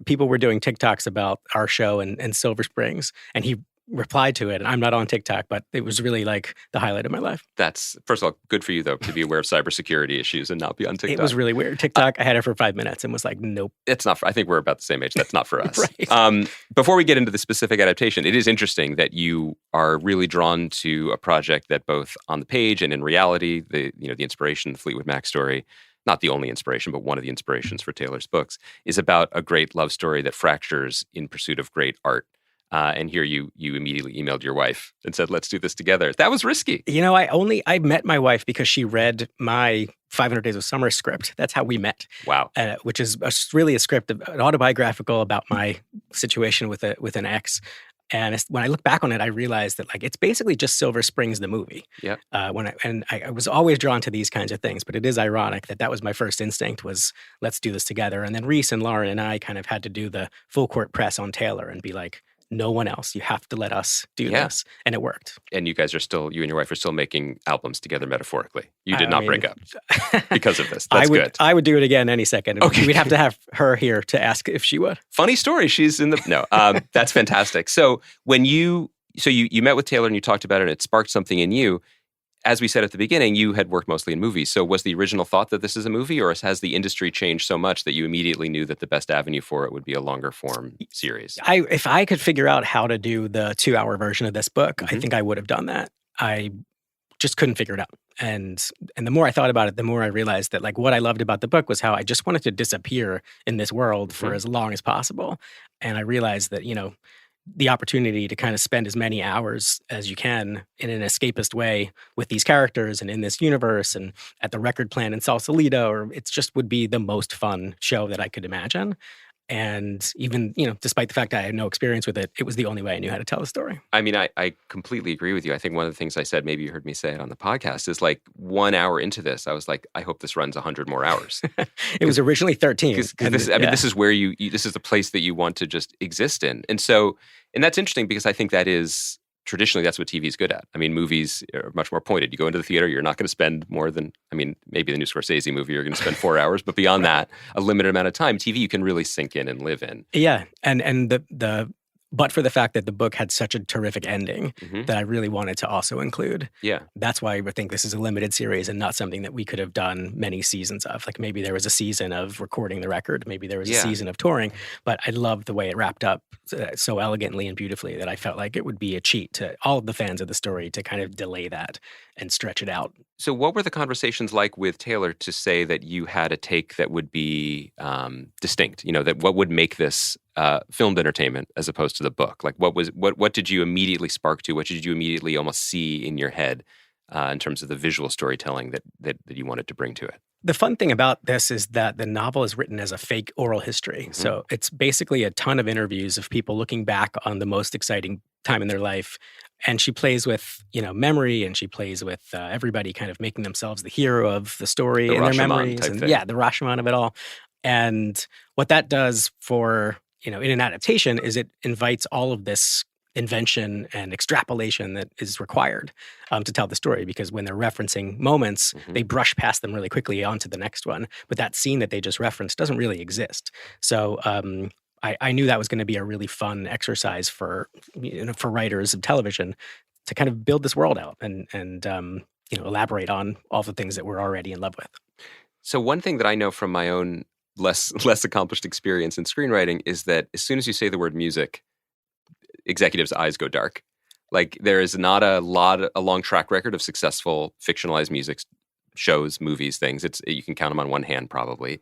People were doing TikToks about our show and Silver Springs, and he replied to it. And I'm not on TikTok, but it was really like the highlight of my life. That's, first of all, good for you, though, to be aware of cybersecurity issues and not be on TikTok. It was really weird. TikTok, I had it for 5 minutes and was like, nope. It's not I think we're about the same age. That's not for us. Right. Before we get into the specific adaptation, it is interesting that you are really drawn to a project that both on the page and in reality, the inspiration, the Fleetwood Mac story, not the only inspiration, but one of the inspirations for Taylor's books, is about a great love story that fractures in pursuit of great art. And here you immediately emailed your wife and said, "Let's do this together." That was risky. I met my wife because she read my 500 Days of Summer script. That's how we met. Wow. Which is really a script, an autobiographical about my situation with an ex. And when I look back on it, I realized that it's basically just Silver Springs, the movie. Yeah. I was always drawn to these kinds of things, but it is ironic that was my first instinct was, let's do this together. And then Reese and Lauren and I kind of had to do the full court press on Taylor and be like, no one else. You have to let us do this. And it worked. And you guys are still, you and your wife are still making albums together metaphorically. You did not break up because of this. That's good. I would do it again any second. Okay. We'd have to have her here to ask if she would. Funny story. She's in the, no, that's fantastic. So when you met with Taylor and you talked about it and it sparked something in you. As we said at the beginning, you had worked mostly in movies. So was the original thought that this is a movie, or has the industry changed so much that you immediately knew that the best avenue for it would be a longer form series? If I could figure out how to do the 2-hour version of this book, I think I would have done that. I just couldn't figure it out. And the more I thought about it, the more I realized that like what I loved about the book was how I just wanted to disappear in this world for as long as possible. And I realized that, the opportunity to kind of spend as many hours as you can in an escapist way with these characters and in this universe and at the record plant in Sausalito, or it just would be the most fun show that I could imagine. And even, despite the fact that I had no experience with it, it was the only way I knew how to tell a story. I mean, I completely agree with you. I think one of the things I said, maybe you heard me say it on the podcast, is like 1 hour into this, I was like, I hope this runs 100 more hours. It was originally 13. Because this is where this is the place that you want to just exist in. And that's interesting because I think that is, traditionally, that's what TV is good at. I mean, movies are much more pointed. You go into the theater, you're not going to spend more than, maybe the new Scorsese movie, you're going to spend 4 hours, but beyond that, a limited amount of time. TV, you can really sink in and live in. Yeah, and but for the fact that the book had such a terrific ending that I really wanted to also include. Yeah. That's why I think this is a limited series and not something that we could have done many seasons of. Like maybe there was a season of recording the record, maybe there was a season of touring, but I loved the way it wrapped up so elegantly and beautifully that I felt like it would be a cheat to all of the fans of the story to kind of delay that and stretch it out. So what were the conversations like with Taylor to say that you had a take that would be distinct? That what would make this filmed entertainment as opposed to the book? Like what did you immediately spark to? What did you immediately almost see in your head in terms of the visual storytelling that you wanted to bring to it? The fun thing about this is that the novel is written as a fake oral history. So it's basically a ton of interviews of people looking back on the most exciting time in their life. And she plays with, memory, and she plays with everybody kind of making themselves the hero of the story in their memories. And the Rashomon of it all. And what that does for, in an adaptation is it invites all of this invention and extrapolation that is required to tell the story, because when they're referencing moments, they brush past them really quickly onto the next one. But that scene that they just referenced doesn't really exist. So I knew that was going to be a really fun exercise for writers of television to kind of build this world out and elaborate on all the things that we're already in love with. So one thing that I know from my own less accomplished experience in screenwriting is that as soon as you say the word music, executives' eyes go dark. Like there is not a long track record of successful fictionalized music shows, movies, things. You can count them on one hand probably.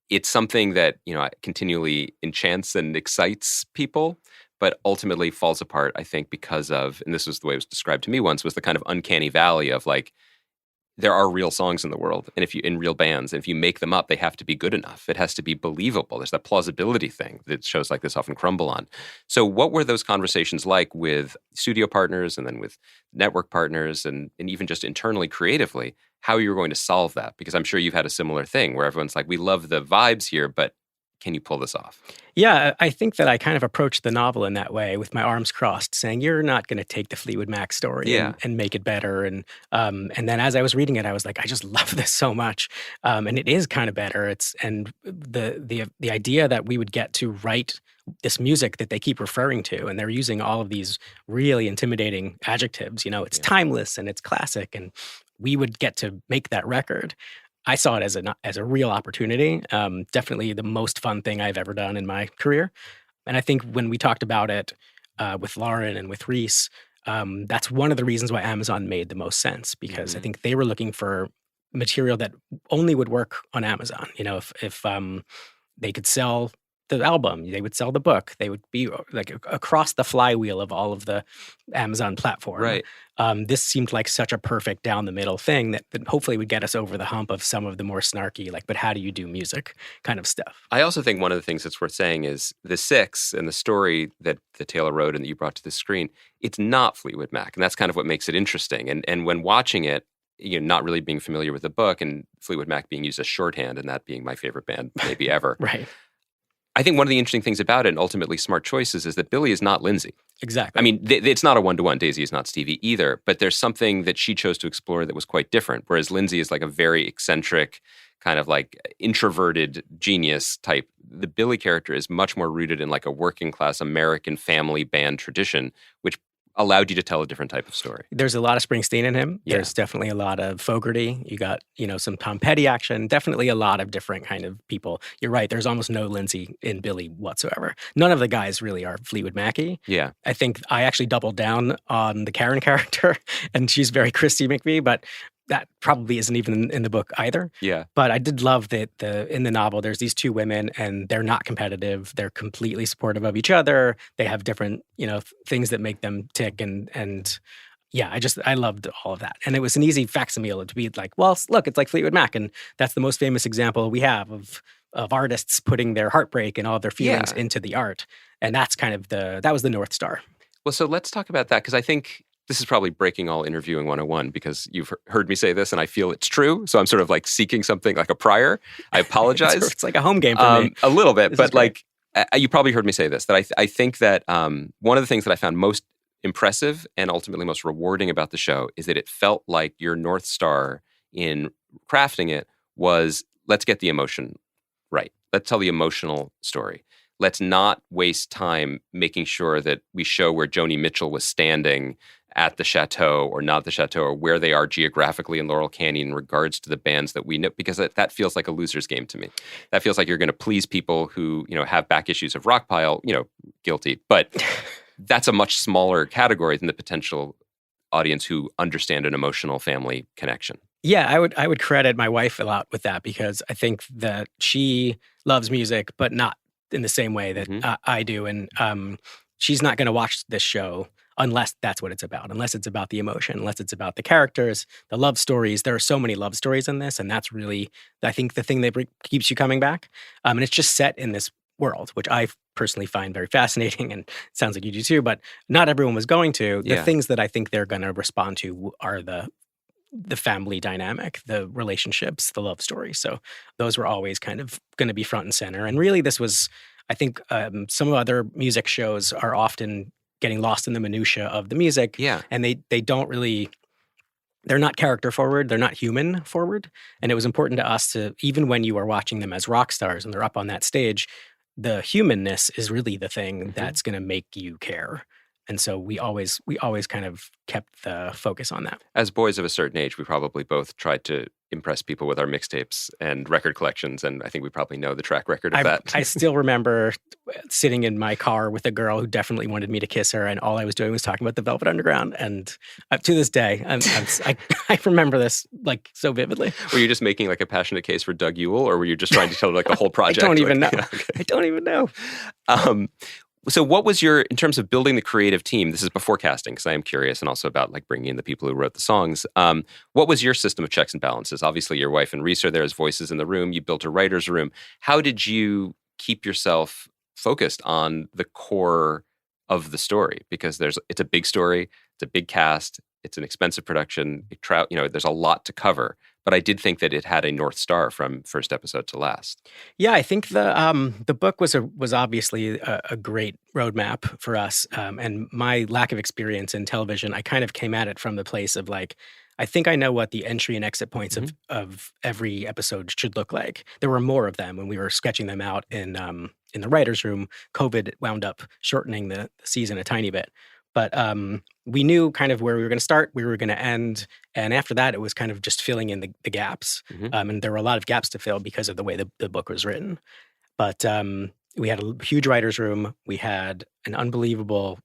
It's something that continually enchants and excites people, but ultimately falls apart. I think because of, and this was the way it was described to me once, was the kind of uncanny valley of like, there are real songs in the world, and in real bands, and if you make them up, they have to be good enough. It has to be believable. There's that plausibility thing that shows like this often crumble on. So what were those conversations like with studio partners and then with network partners and even just internally creatively, how you were going to solve that? Because I'm sure you've had a similar thing where everyone's like, we love the vibes here, but can you pull this off? Yeah, I think that I kind of approached the novel in that way with my arms crossed, saying, you're not going to take the Fleetwood Mac story and make it better. And then as I was reading it, I was like, I just love this so much. And it is kind of better. And the idea that we would get to write this music that they keep referring to, and they're using all of these really intimidating adjectives, it's timeless and it's classic, and we would get to make that record. I saw it as a real opportunity. Definitely the most fun thing I've ever done in my career. And I think when we talked about it with Lauren and with Reese, that's one of the reasons why Amazon made the most sense, because I think they were looking for material that only would work on Amazon. If they could sell the album, they would sell the book, they would be like across the flywheel of all of the Amazon platform. Right. This seemed like such a perfect down the middle thing that hopefully would get us over the hump of some of the more snarky, like, but how do you do music kind of stuff. I also think one of the things that's worth saying is the Six and the story that Taylor wrote and that you brought to the screen, it's not Fleetwood Mac. And that's kind of what makes it interesting. And when watching it, not really being familiar with the book and Fleetwood Mac being used as shorthand and that being my favorite band maybe ever. Right. I think one of the interesting things about it, and ultimately smart choices, is that Billy is not Lindsay. Exactly. I mean, it's not a one-to-one. Daisy is not Stevie either, but there's something that she chose to explore that was quite different, whereas Lindsay is like a very eccentric, kind of like introverted genius type. The Billy character is much more rooted in like a working-class American family band tradition, which allowed you to tell a different type of story. There's a lot of Springsteen in him. Yeah. There's definitely a lot of Fogerty. You got, some Tom Petty action. Definitely a lot of different kind of people. You're right. There's almost no Lindsay in Billy whatsoever. None of the guys really are Fleetwood Mackie. Yeah. I think I actually doubled down on the Karen character, and she's very Christy McVie, but that probably isn't even in the book either. Yeah. But I did love that in the novel, there's these two women and they're not competitive. They're completely supportive of each other. They have different, things that make them tick. And yeah, I loved all of that. And it was an easy facsimile to be like, well, look, it's like Fleetwood Mac. And that's the most famous example we have of artists putting their heartbreak and all of their feelings into the art. And that's kind of that was the North Star. Well, so let's talk about that, because I think this is probably breaking all interviewing 101, because you've heard me say this and I feel it's true. So I'm sort of like seeking something like a prior. I apologize. It's like a home game for me. A little bit, This but is great. like you probably heard me say this, that I think that one of the things that I found most impressive and ultimately most rewarding about the show is that it felt like your North Star in crafting it was, let's get the emotion right. Let's tell the emotional story. Let's not waste time making sure that we show where Joni Mitchell was standing at the chateau or not the chateau, or where they are geographically in Laurel Canyon in regards to the bands that we know, because that feels like a loser's game to me. That feels like you're going to please people who, have back issues of Rockpile, guilty. But that's a much smaller category than the potential audience who understand an emotional family connection. Yeah, I would credit my wife a lot with that, because I think that she loves music, but not in the same way that I do. And she's not going to watch this show unless that's what it's about, unless it's about the emotion, unless it's about the characters, the love stories. There are so many love stories in this, and that's really, I think, the thing that keeps you coming back. And it's just set in this world, which I personally find very fascinating, and it sounds like you do too, but not everyone was going to. The things that I think they're going to respond to are the family dynamic, the relationships, the love story. So those were always kind of going to be front and center. And really this was, I think some other music shows are often getting lost in the minutia of the music. Yeah. And they don't really, they're not character forward, they're not human forward. And it was important to us to, even when you are watching them as rock stars and they're up on that stage, the humanness is really the thing that's going to make you care. And so we always kind of kept the focus on that. As boys of a certain age, we probably both tried to impress people with our mixtapes and record collections, and I think we probably know the track record of that. I still remember sitting in my car with a girl who definitely wanted me to kiss her, and all I was doing was talking about the Velvet Underground. And to this day, I remember this like so vividly. Were you just making like a passionate case for Doug Ewell, or were you just trying to tell like the whole project? I don't even know. Okay. I don't even know. So what was in terms of building the creative team, this is before casting, because I am curious, and also about like bringing in the people who wrote the songs. What was your system of checks and balances? Obviously, your wife and Reese are there as voices in the room. You built a writer's room. How did you keep yourself focused on the core of the story? Because it's a big story, it's a big cast, it's an expensive production. There's a lot to cover. But I did think that it had a North Star from first episode to last. Yeah, I think the book was obviously a great roadmap for us. And my lack of experience in television, I kind of came at it from the place of like, I think I know what the entry and exit points of every episode should look like. There were more of them when we were sketching them out in the writer's room. COVID wound up shortening the season a tiny bit. But we knew kind of where we were going to start, we were going to end. And after that, it was kind of just filling in the gaps. And there were a lot of gaps to fill because of the way the book was written. But we had a huge writer's room. We had an unbelievable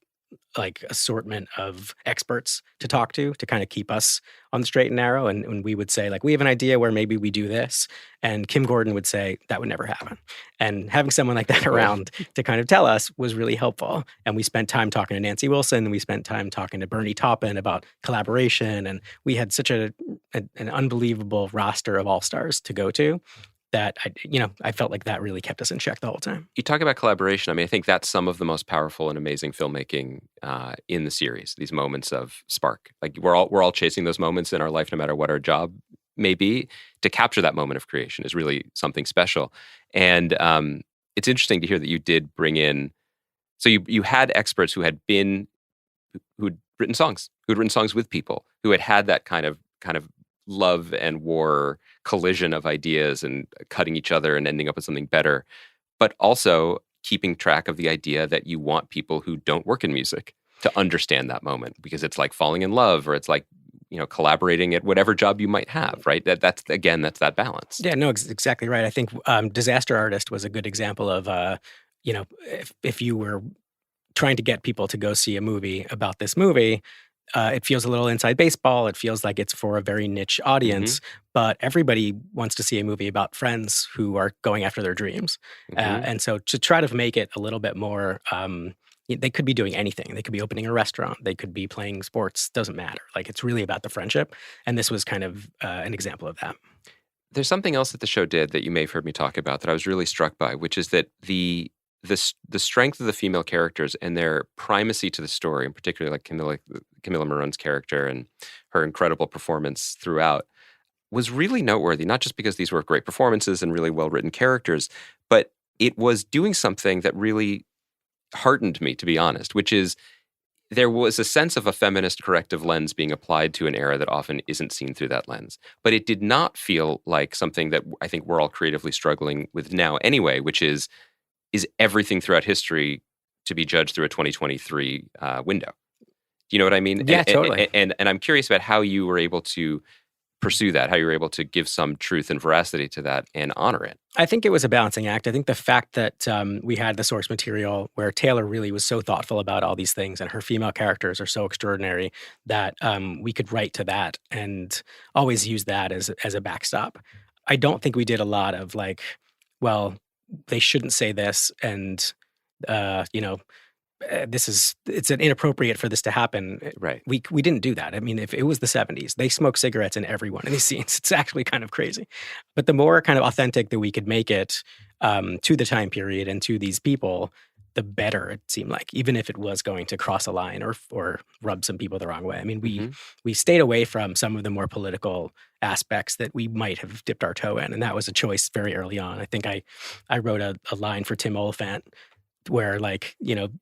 assortment of experts to talk to kind of keep us on the straight and narrow. And we would say, like, we have an idea where maybe we do this. And Kim Gordon would say, that would never happen. And having someone like that around to kind of tell us was really helpful. And we spent time talking to Nancy Wilson. We spent time talking to Bernie Taupin about collaboration. And we had such an unbelievable roster of all-stars to go to that I felt like that really kept us in check the whole time. You talk about collaboration. I mean, I think that's some of the most powerful and amazing filmmaking in the series. These moments of spark, like we're all chasing those moments in our life, no matter what our job may be. To capture that moment of creation is really something special. And it's interesting to hear that you did bring in. So you had experts who'd written songs with people, who had that kind of love and war collision of ideas and cutting each other and ending up with something better, but also keeping track of the idea that you want people who don't work in music to understand that moment, because it's like falling in love, or it's like, collaborating at whatever job you might have, right? That's that balance. Yeah, no, exactly right. I think Disaster Artist was a good example of, if you were trying to get people to go see a movie about this movie, it feels a little inside baseball. It feels like it's for a very niche audience, but everybody wants to see a movie about friends who are going after their dreams. And so to try to make it a little bit more, they could be doing anything. They could be opening a restaurant. They could be playing sports. Doesn't matter. Like, it's really about the friendship. And this was kind of an example of that. There's something else that the show did that you may have heard me talk about that I was really struck by, which is that the strength of the female characters and their primacy to the story, and particularly like Camilla Maron's character and her incredible performance throughout, was really noteworthy, not just because these were great performances and really well-written characters, but it was doing something that really heartened me, to be honest, which is there was a sense of a feminist corrective lens being applied to an era that often isn't seen through that lens. But it did not feel like something that I think we're all creatively struggling with now anyway, which is everything throughout history to be judged through a 2023 window. Do you know what I mean? Yeah, totally. And I'm curious about how you were able to pursue that, how you were able to give some truth and veracity to that and honor it. I think it was a balancing act. I think the fact that we had the source material where Taylor really was so thoughtful about all these things, and her female characters are so extraordinary, that we could write to that and always use that as a backstop. I don't think we did a lot of like, well, they shouldn't say this, and it's inappropriate for this to happen. Right. We didn't do that. I mean, if it was the 70s, they smoked cigarettes in every one of these scenes. It's actually kind of crazy. But the more kind of authentic that we could make it to the time period and to these people, the better it seemed like, even if it was going to cross a line or rub some people the wrong way. I mean, we stayed away from some of the more political aspects that we might have dipped our toe in. And that was a choice very early on. I think I wrote a line for Tim Oliphant where, like,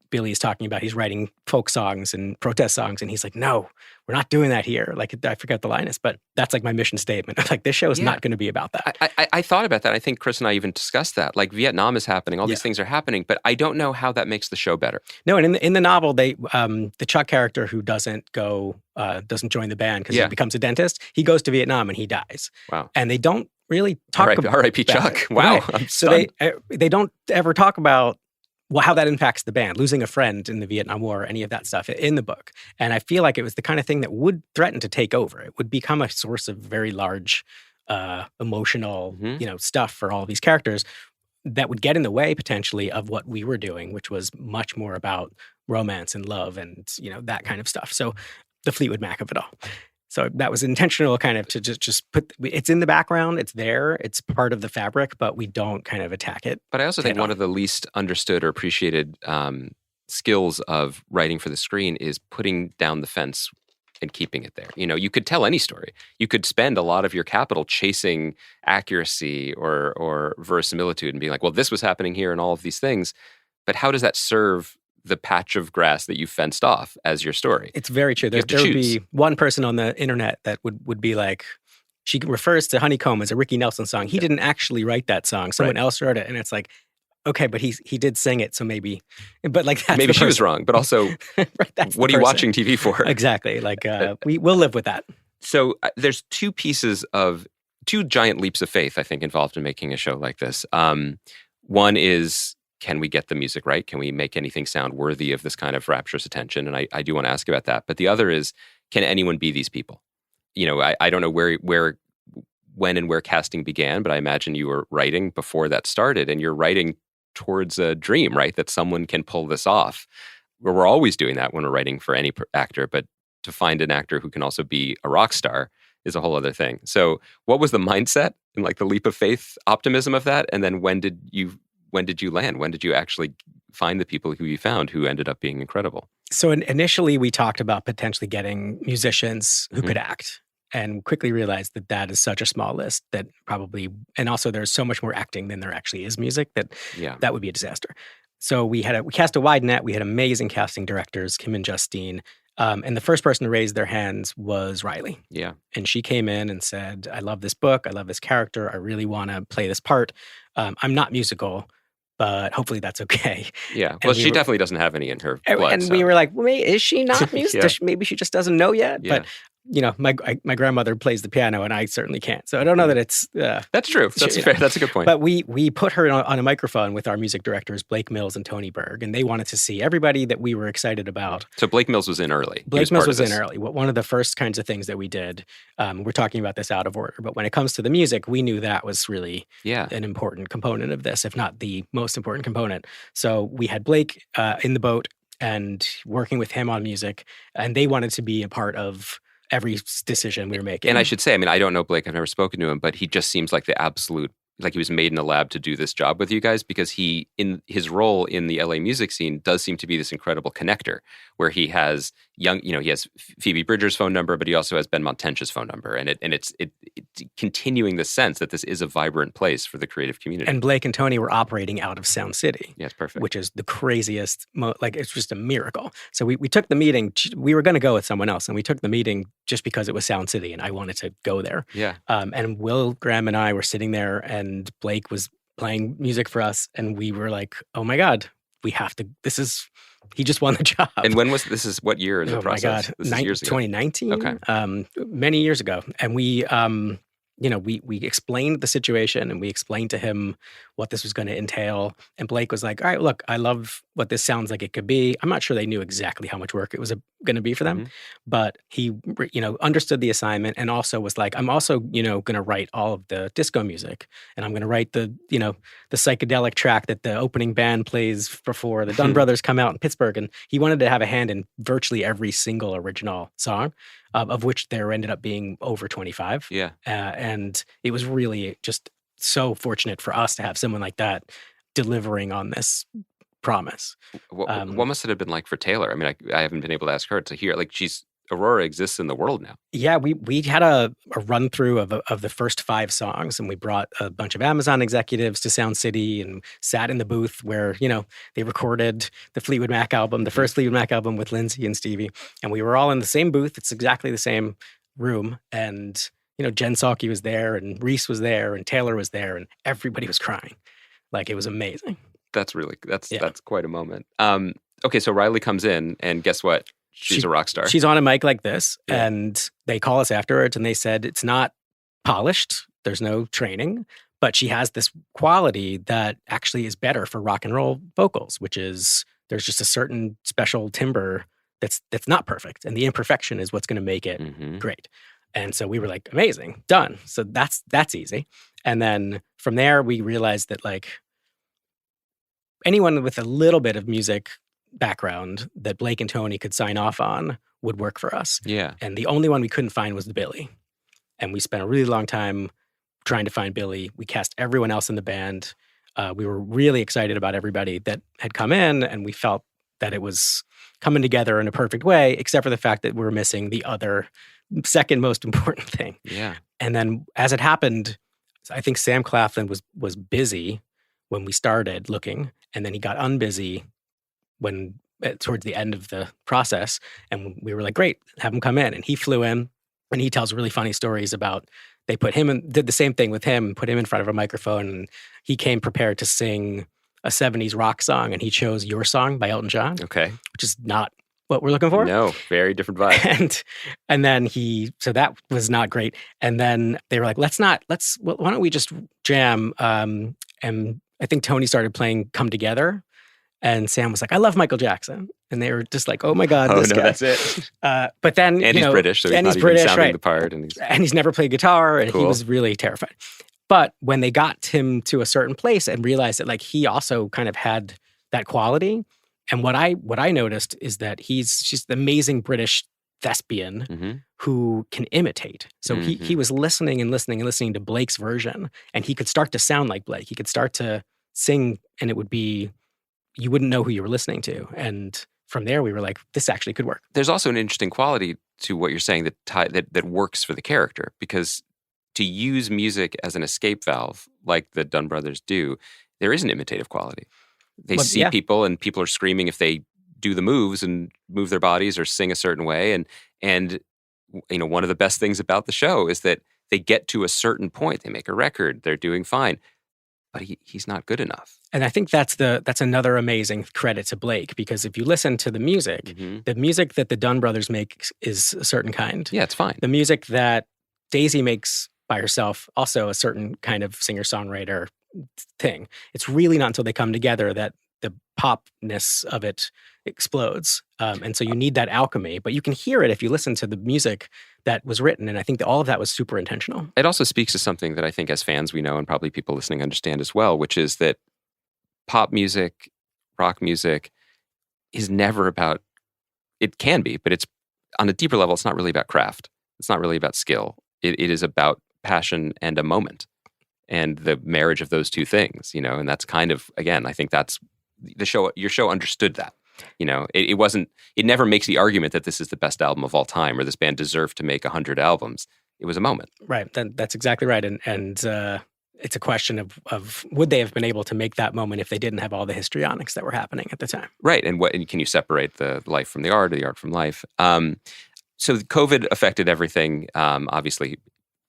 Billy's talking about he's writing folk songs and protest songs, and he's like, no, we're not doing that here. Like, I forget the line is, but that's like my mission statement. Like, this show is not going to be about that. I thought about that. I think Chris and I even discussed that. Like, Vietnam is happening. All these things are happening, but I don't know how that makes the show better. No, and in the novel, they the Chuck character who doesn't join the band because he becomes a dentist, he goes to Vietnam and he dies. Wow. And they don't really talk about R.I.P. Chuck. It. Wow. Right. I'm so they don't ever talk about how that impacts the band, losing a friend in the Vietnam War, any of that stuff in the book. And I feel like it was the kind of thing that would threaten to take over. It would become a source of very large emotional, stuff for all these characters that would get in the way potentially of what we were doing, which was much more about romance and love and, that kind of stuff. So the Fleetwood Mac of it all. So that was intentional, kind of to just put, it's in the background, it's there, it's part of the fabric, but we don't kind of attack it. But I also think one of the least understood or appreciated skills of writing for the screen is putting down the fence and keeping it there. You could tell any story. You could spend a lot of your capital chasing accuracy or verisimilitude and being like, well, this was happening here and all of these things. But how does that serve the patch of grass that you fenced off as your story? It's very true. There would be one person on the internet that would be like, she refers to Honeycomb as a Ricky Nelson song. He didn't actually write that song. Someone else wrote it. And it's like, okay, but he did sing it, so maybe. But like, that's maybe she was wrong. But also, what are you watching TV for? Exactly. Like, we'll live with that. So there's two giant leaps of faith, I think, involved in making a show like this. One is, can we get the music right? Can we make anything sound worthy of this kind of rapturous attention? And I do want to ask about that. But the other is, can anyone be these people? I don't know when and where casting began, but I imagine you were writing before that started, and you're writing towards a dream, right? That someone can pull this off. We're always doing that when we're writing for any actor, but to find an actor who can also be a rock star is a whole other thing. So what was the mindset and like the leap of faith optimism of that? And then when did you land? When did you actually find the people who you found who ended up being incredible? So initially we talked about potentially getting musicians who could act. and quickly realized that that is such a small list that probably, and also there's so much more acting than there actually is music that that would be a disaster. So we cast a wide net. We had amazing casting directors, Kim and Justine. And the first person to raise their hands was Riley. Yeah. And she came in and said, I love this book. I love this character. I really want to play this part. I'm not musical, but hopefully that's okay. Yeah. Well, she definitely doesn't have any in her blood. And we were like, wait, is she not musical? Maybe she just doesn't know yet. Yeah. But my grandmother plays the piano, and I certainly can't. So I don't know that it's... That's true. That's fair. That's a good point. But we put her on a microphone with our music directors, Blake Mills and Tony Berg, and they wanted to see everybody that we were excited about. So Blake Mills was in early. Blake Mills was in early. One of the first kinds of things that we did, we're talking about this out of order, but when it comes to the music, we knew that was really an important component of this, if not the most important component. So we had Blake in the boat and working with him on music, and they wanted to be a part of every decision we were making. And I should say, I mean, I don't know Blake, I've never spoken to him, but he just seems like the absolute, like he was made in the lab to do this job with you guys, because he, in his role in the LA music scene, does seem to be this incredible connector where he has he has Phoebe Bridgers' phone number, but he also has Ben Montench's phone number. And it's continuing the sense that this is a vibrant place for the creative community. And Blake and Tony were operating out of Sound City. Yes, perfect. Which is the craziest, it's just a miracle. So we took the meeting, we were going to go with someone else, and we took the meeting just because it was Sound City and I wanted to go there. Yeah. And Will Graham and I were sitting there, and Blake was playing music for us, and we were like, oh my God, we have to, he just won the job. And when was, this is what year in the process? Oh my God, this is years ago. 2019. Okay. Many years ago. And we explained the situation, and we explained to him what this was going to entail. And Blake was like, all right, look, I love what this sounds like it could be. I'm not sure they knew exactly how much work it was going to be for them, but he, understood the assignment, and also was like, I'm also, going to write all of the disco music, and I'm going to write the psychedelic track that the opening band plays before the Dunn Brothers come out in Pittsburgh. And he wanted to have a hand in virtually every single original song, of which there ended up being over 25. Yeah. And it was really just so fortunate for us to have someone like that delivering on this promise. What must it have been like for Taylor? I mean, I haven't been able to ask her to hear. Like, Aurora exists in the world now. Yeah, we had a run through of the first 5 songs, and we brought a bunch of Amazon executives to Sound City and sat in the booth where, they recorded the Fleetwood Mac album, the first Fleetwood Mac album with Lindsay and Stevie. And we were all in the same booth. It's exactly the same room. And, Jen Psaki was there, and Reese was there, and Taylor was there, and everybody was crying. Like, it was amazing. That's quite a moment. Okay, so Riley comes in, and guess what? She's a rock star. She's on a mic like this, and they call us afterwards, and they said it's not polished. There's no training, but she has this quality that actually is better for rock and roll vocals, which is there's just a certain special timbre that's not perfect, and the imperfection is what's going to make it great. And so we were like, amazing, done. So that's easy. And then from there, we realized that like anyone with a little bit of music background that Blake and Tony could sign off on would work for us. Yeah. And the only one we couldn't find was the Billy. And we spent a really long time trying to find Billy. We cast everyone else in the band. We were really excited about everybody that had come in, and we felt that it was coming together in a perfect way, except for the fact that we were missing the other second most important thing. Yeah. And then as it happened, I think Sam Claflin was busy when we started looking, and then he got unbusy when towards the end of the process, and we were like, great, have him come in. And he flew in, and he tells really funny stories about they put him in, did the same thing with him, put him in front of a microphone, and he came prepared to sing a 70s rock song, and he chose Your Song by Elton John. Okay. Which is not what we're looking for. No, very different vibe. And then so that was not great. And then they were like, why don't we just jam? And I think Tony started playing Come Together. And Sam was like, I love Michael Jackson. And they were just like, oh my God, this guy. That's it. But then, and he's British, so he's not even sounding the part. And he's never played guitar, and he was really terrified. But when they got him to a certain place and realized that like he also kind of had that quality, and what I noticed is that she's the amazing British thespian who can imitate. So he was listening and listening and listening to Blake's version, and he could start to sound like Blake. He could start to sing, and it would be, you wouldn't know who you were listening to. And from there, we were like, this actually could work. There's also an interesting quality to what you're saying that works for the character, because to use music as an escape valve, like the Dunn brothers do, there is an imitative quality. They see people, and people are screaming if they do the moves and move their bodies or sing a certain way. And one of the best things about the show is that they get to a certain point. They make a record. They're doing fine. But he's not good enough. And I think that's another amazing credit to Blake, because if you listen to the music that the Dunn brothers make is a certain kind. Yeah, it's fine. The music that Daisy makes by herself, also a certain kind of singer-songwriter thing. It's really not until they come together that the popness of it explodes. And so you need that alchemy, but you can hear it if you listen to the music that was written. And I think that all of that was super intentional. It also speaks to something that I think as fans we know, and probably people listening understand as well, which is that pop music, rock music is never about, it can be, but it's on a deeper level, it's not really about craft. It's not really about skill. It is about passion and a moment and the marriage of those two things, and that's kind of, again, I think that's the show, your show understood that. It never makes the argument that this is the best album of all time or this band deserved to make 100 albums. It was a moment. Right. That's exactly right. And it's a question of would they have been able to make that moment if they didn't have all the histrionics that were happening at the time? Right. And can you separate the life from the art or the art from life? So COVID affected everything. Obviously,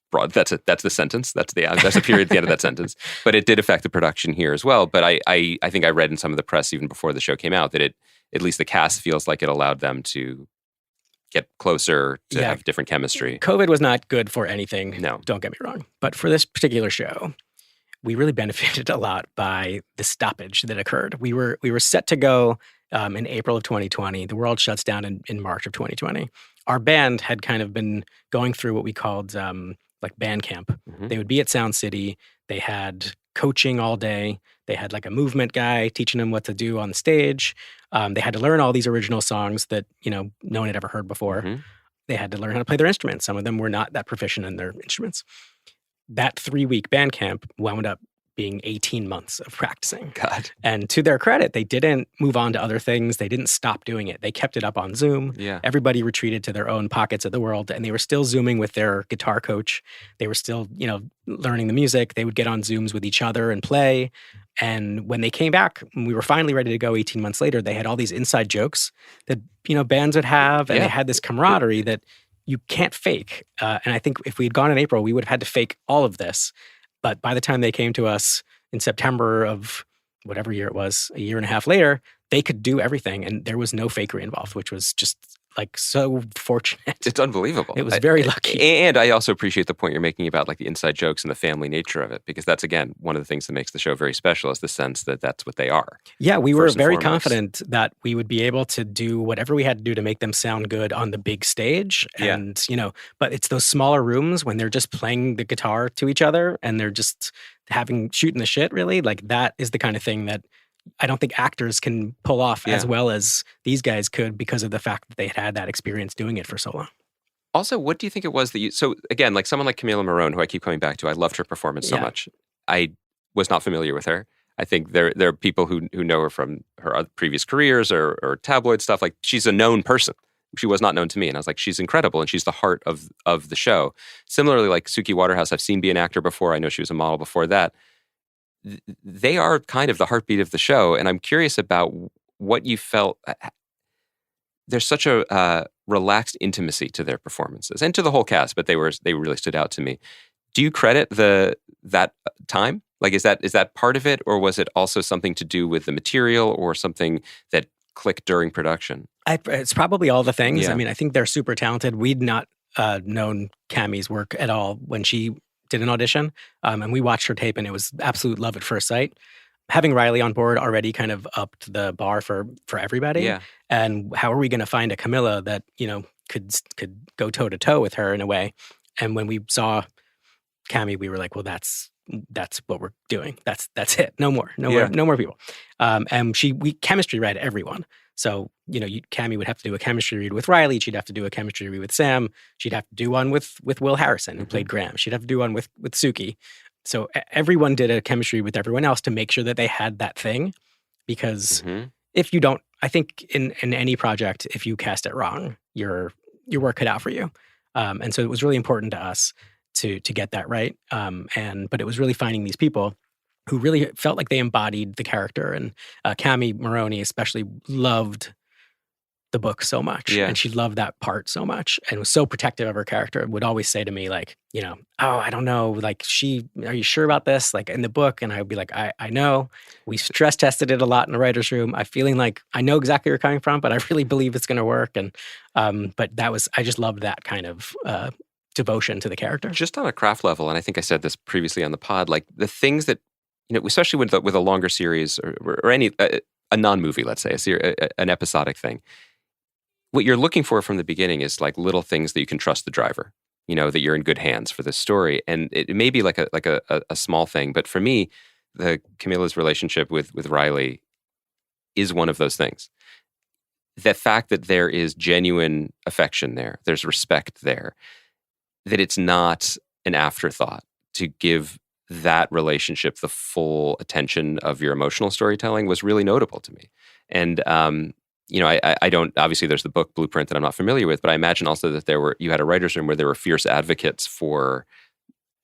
broad. That's the sentence. That's the period at the end of that sentence. But it did affect the production here as well. But I think I read in some of the press even before the show came out that at least the cast feels like it allowed them to get closer, to have different chemistry. COVID was not good for anything. No. Don't get me wrong. But for this particular show, we really benefited a lot by the stoppage that occurred. We were set to go in April of 2020. The world shuts down in March of 2020. Our band had kind of been going through what we called like band camp. Mm-hmm. They would be at Sound City. They had coaching all day. They had like a movement guy teaching them what to do on the stage. They had to learn all these original songs that, no one had ever heard before. Mm-hmm. They had to learn how to play their instruments. Some of them were not that proficient in their instruments. That 3-week band camp wound up being 18 months of practicing. God. And to their credit, they didn't move on to other things. They didn't stop doing it. They kept it up on Zoom. Yeah. Everybody retreated to their own pockets of the world, and they were still Zooming with their guitar coach. They were still, learning the music. They would get on Zooms with each other and play. And when they came back, when we were finally ready to go 18 months later, they had all these inside jokes that, bands would have, and they had this camaraderie that you can't fake. And I think if we had gone in April, we would have had to fake all of this. But by the time they came to us in September of whatever year it was, a year and a half later, they could do everything. And there was no fakery involved, which was just like so fortunate. It's unbelievable. It was very lucky. And I also appreciate the point you're making about like the inside jokes and the family nature of it, because that's, again, one of the things that makes the show very special is the sense that that's what they are. Yeah, we were very confident that we would be able to do whatever we had to do to make them sound good on the big stage. And, but it's those smaller rooms when they're just playing the guitar to each other and they're just shooting the shit, really. Like that is the kind of thing that I don't think actors can pull off as well as these guys could because of the fact that they had that experience doing it for so long. Also, what do you think it was that so again, like someone like Camila Morone, who I keep coming back to, I loved her performance so much. I was not familiar with her. I think there are people who know her from her other previous careers or tabloid stuff. Like she's a known person. She was not known to me. And I was like, she's incredible. And she's the heart of the show. Similarly, like Suki Waterhouse, I've seen be an actor before. I know she was a model before that. They are kind of the heartbeat of the show. And I'm curious about what you felt. There's such a relaxed intimacy to their performances and to the whole cast, but they really stood out to me. Do you credit that time? Like, is that part of it? Or was it also something to do with the material or something that clicked during production? It's probably all the things. Yeah. I mean, I think they're super talented. We'd not known Cammie's work at all when she did an audition. And we watched her tape and it was absolute love at first sight. Having Riley on board already kind of upped the bar for everybody. Yeah. And how are we going to find a Camilla that, could go toe to toe with her in a way? And when we saw Cammie, we were like, well, that's what we're doing. That's it. No more people. And we chemistry read everyone. So, Cammie would have to do a chemistry read with Riley. She'd have to do a chemistry read with Sam. She'd have to do one with Will Harrison, who played Graham. She'd have to do one with Suki. So everyone did a chemistry with everyone else to make sure that they had that thing. Because if you don't I think in any project, if you cast it wrong, your work cut out for you. And so it was really important to us to get that right. But it was really finding these people who really felt like they embodied the character. And Cami Maroney especially loved the book so much. Yeah. And she loved that part so much and was so protective of her character. Would always say to me, like, oh, I don't know. Like, are you sure about this? Like in the book. And I would be like, I know. We stress tested it a lot in the writer's room. I'm feeling like I know exactly where you're coming from, but I really believe it's going to work. And, but I just loved that kind of devotion to the character. Just on a craft level, and I think I said this previously on the pod, like the things that, especially with a longer series or any, a non-movie, let's say, an episodic thing, what you're looking for from the beginning is like little things that you can trust the driver, that you're in good hands for this story. And it may be like a small thing, but for me, Camilla's relationship with Riley is one of those things. The fact that there is genuine affection there, there's respect there, that it's not an afterthought to give that relationship the full attention of your emotional storytelling was really notable to me. And, I don't, obviously there's the book Blueprint that I'm not familiar with, but I imagine also that you had a writer's room where there were fierce advocates for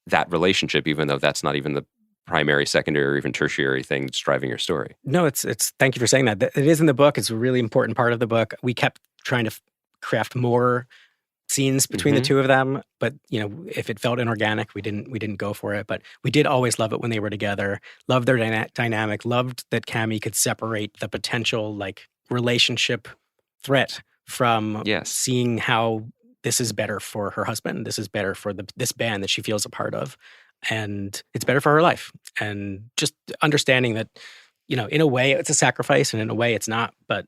that relationship, even though that's not even the primary, secondary, or even tertiary thing that's driving your story. No, it's thank you for saying that. It is in the book. It's a really important part of the book. We kept trying to craft more scenes between the two of them, but if it felt inorganic, we didn't go for it. But we did always love it when they were together. Loved their dynamic. Loved that Cami could separate the potential like relationship threat from seeing how this is better for her husband. This is better for this band that she feels a part of, and it's better for her life. And just understanding that, in a way it's a sacrifice, and in a way it's not. But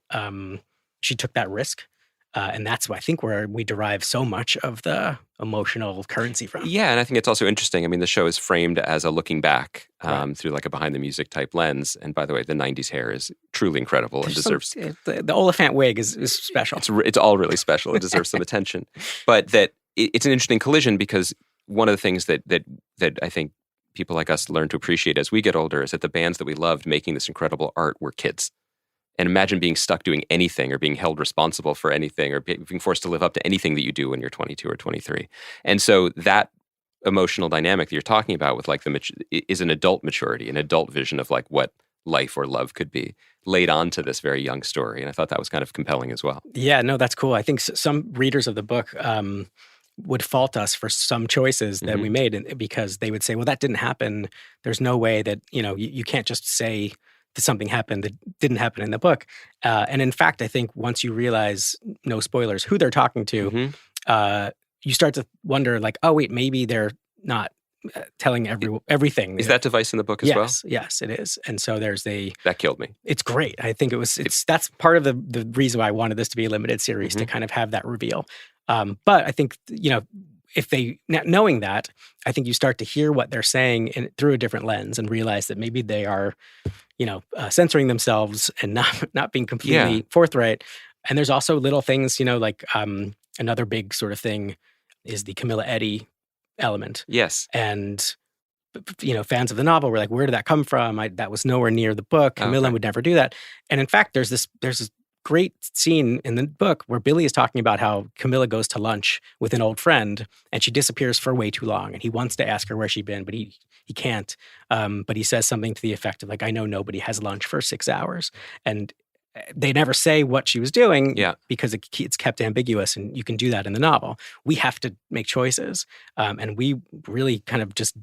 she took that risk. And that's, I think, where we derive so much of the emotional currency from. Yeah, and I think it's also interesting. I mean, the show is framed as a looking back through like a behind the music type lens. And by the way, the 90s hair is truly incredible and deserves... The Oliphant wig is special. It's all really special. It deserves some attention. But that it's an interesting collision because one of the things that I think people like us learn to appreciate as we get older is that the bands that we loved making this incredible art were kids. And imagine being stuck doing anything or being held responsible for anything or being forced to live up to anything that you do when you're 22 or 23. And so that emotional dynamic that you're talking about with like is an adult maturity, an adult vision of like what life or love could be laid onto this very young story. And I thought that was kind of compelling as well. Yeah, no, that's cool. I think some readers of the book would fault us for some choices that we made because they would say, well, that didn't happen. There's no way that, you can't just say that something happened that didn't happen in the book. And in fact, I think once you realize, no spoilers, who they're talking to, you start to wonder like, oh, wait, maybe they're not telling everything. Is that device in the book as well? Yes, it is. And so there's That killed me. It's great. I think that's part of the reason why I wanted this to be a limited series, to kind of have that reveal. But I think, if knowing that, I think you start to hear what they're saying through a different lens and realize that maybe they are, censoring themselves and not being completely forthright. And there's also little things, like another big sort of thing is the Camilla Eddy element. Yes. And, fans of the novel were like, where did that come from? That was nowhere near the book. Camilla would never do that. And in fact, there's this great scene in the book where Billy is talking about how Camilla goes to lunch with an old friend and she disappears for way too long. And he wants to ask her where she'd been, but he can't. But he says something to the effect of like, I know nobody has lunch for 6 hours. And they never say what she was doing because it's kept ambiguous, and you can do that in the novel. We have to make choices. And we really kind of just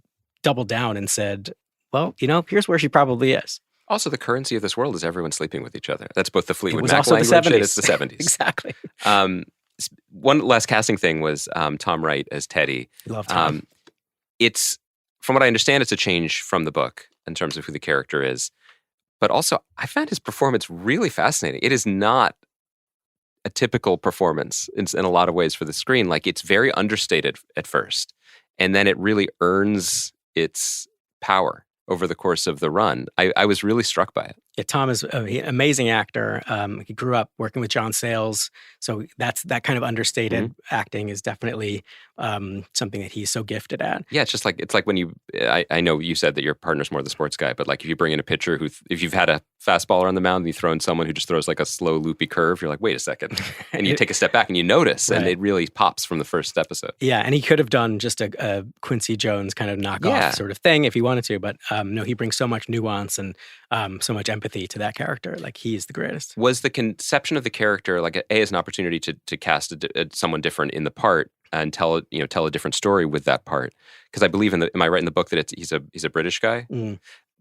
doubled down and said, well, here's where she probably is. Also, the currency of this world is everyone sleeping with each other. That's both the Fleetwood Mac language the 70s. And it's the 70s. Exactly. One last casting thing was Tom Wright as Teddy. Love Tom. It's, from what I understand, it's a change from the book in terms of who the character is. But also, I found his performance really fascinating. It is not a typical performance in a lot of ways for the screen. Like, it's very understated at first, and then it really earns its power over the course of the run. I was really struck by it. Yeah, Tom is an amazing actor. He grew up working with John Sayles, so that kind of understated acting is definitely something that he's so gifted at. Yeah, it's like when I know you said that your partner's more the sports guy, but like if you bring in a pitcher if you've had a fastballer on the mound and you throw in someone who just throws like a slow loopy curve, you're like, wait a second, and you take a step back and you notice, and it really pops from the first episode. Yeah, and he could have done just a Quincy Jones kind of knockoff sort of thing if he wanted to, but no, he brings so much nuance and so much empathy to that character. Like, he is the greatest. Was the conception of the character like as an opportunity to cast someone different in the part and tell a different story with that part? Because I believe am I right in the book that he's a British guy?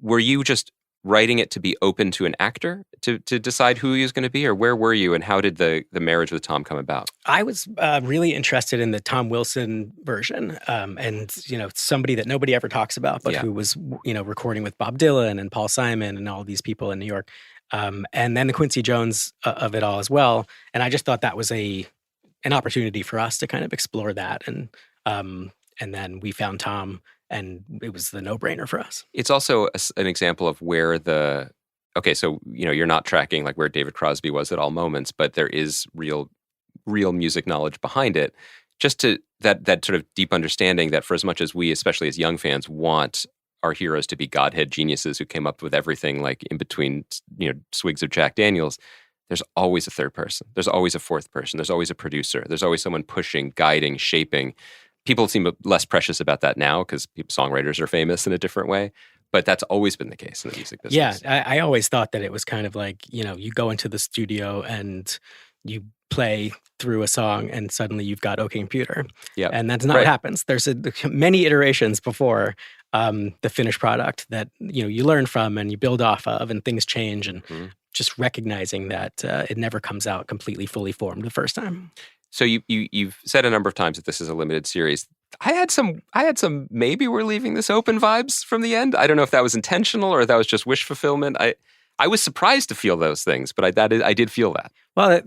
Were you just writing it to be open to an actor to decide who he was going to be, or where were you, and how did the marriage with Tom come about? I was really interested in the Tom Wilson version, and somebody that nobody ever talks about, but who was recording with Bob Dylan and Paul Simon and all these people in New York, and then the Quincy Jones of it all as well. And I just thought that was an opportunity for us to kind of explore that, and then we found Tom. And it was the no-brainer for us. It's also an example of where so you're not tracking like where David Crosby was at all moments, but there is real music knowledge behind it. Just to that sort of deep understanding that for as much as we, especially as young fans, want our heroes to be godhead geniuses who came up with everything like in between swigs of Jack Daniels, there's always a third person. There's always a fourth person. There's always a producer. There's always someone pushing, guiding, shaping. People seem less precious about that now because songwriters are famous in a different way, but that's always been the case in the music business. Yeah, I always thought that it was kind of like, you go into the studio and you play through a song and suddenly you've got OK Computer. Yeah, and that's not what happens. There's many iterations before the finished product that you learn from and you build off of, and things change, and just recognizing that it never comes out completely fully formed the first time. So you've said a number of times that this is a limited series. I had some maybe we're leaving this open vibes from the end. I don't know if that was intentional or if that was just wish fulfillment. I was surprised to feel those things, but I did feel that. Well,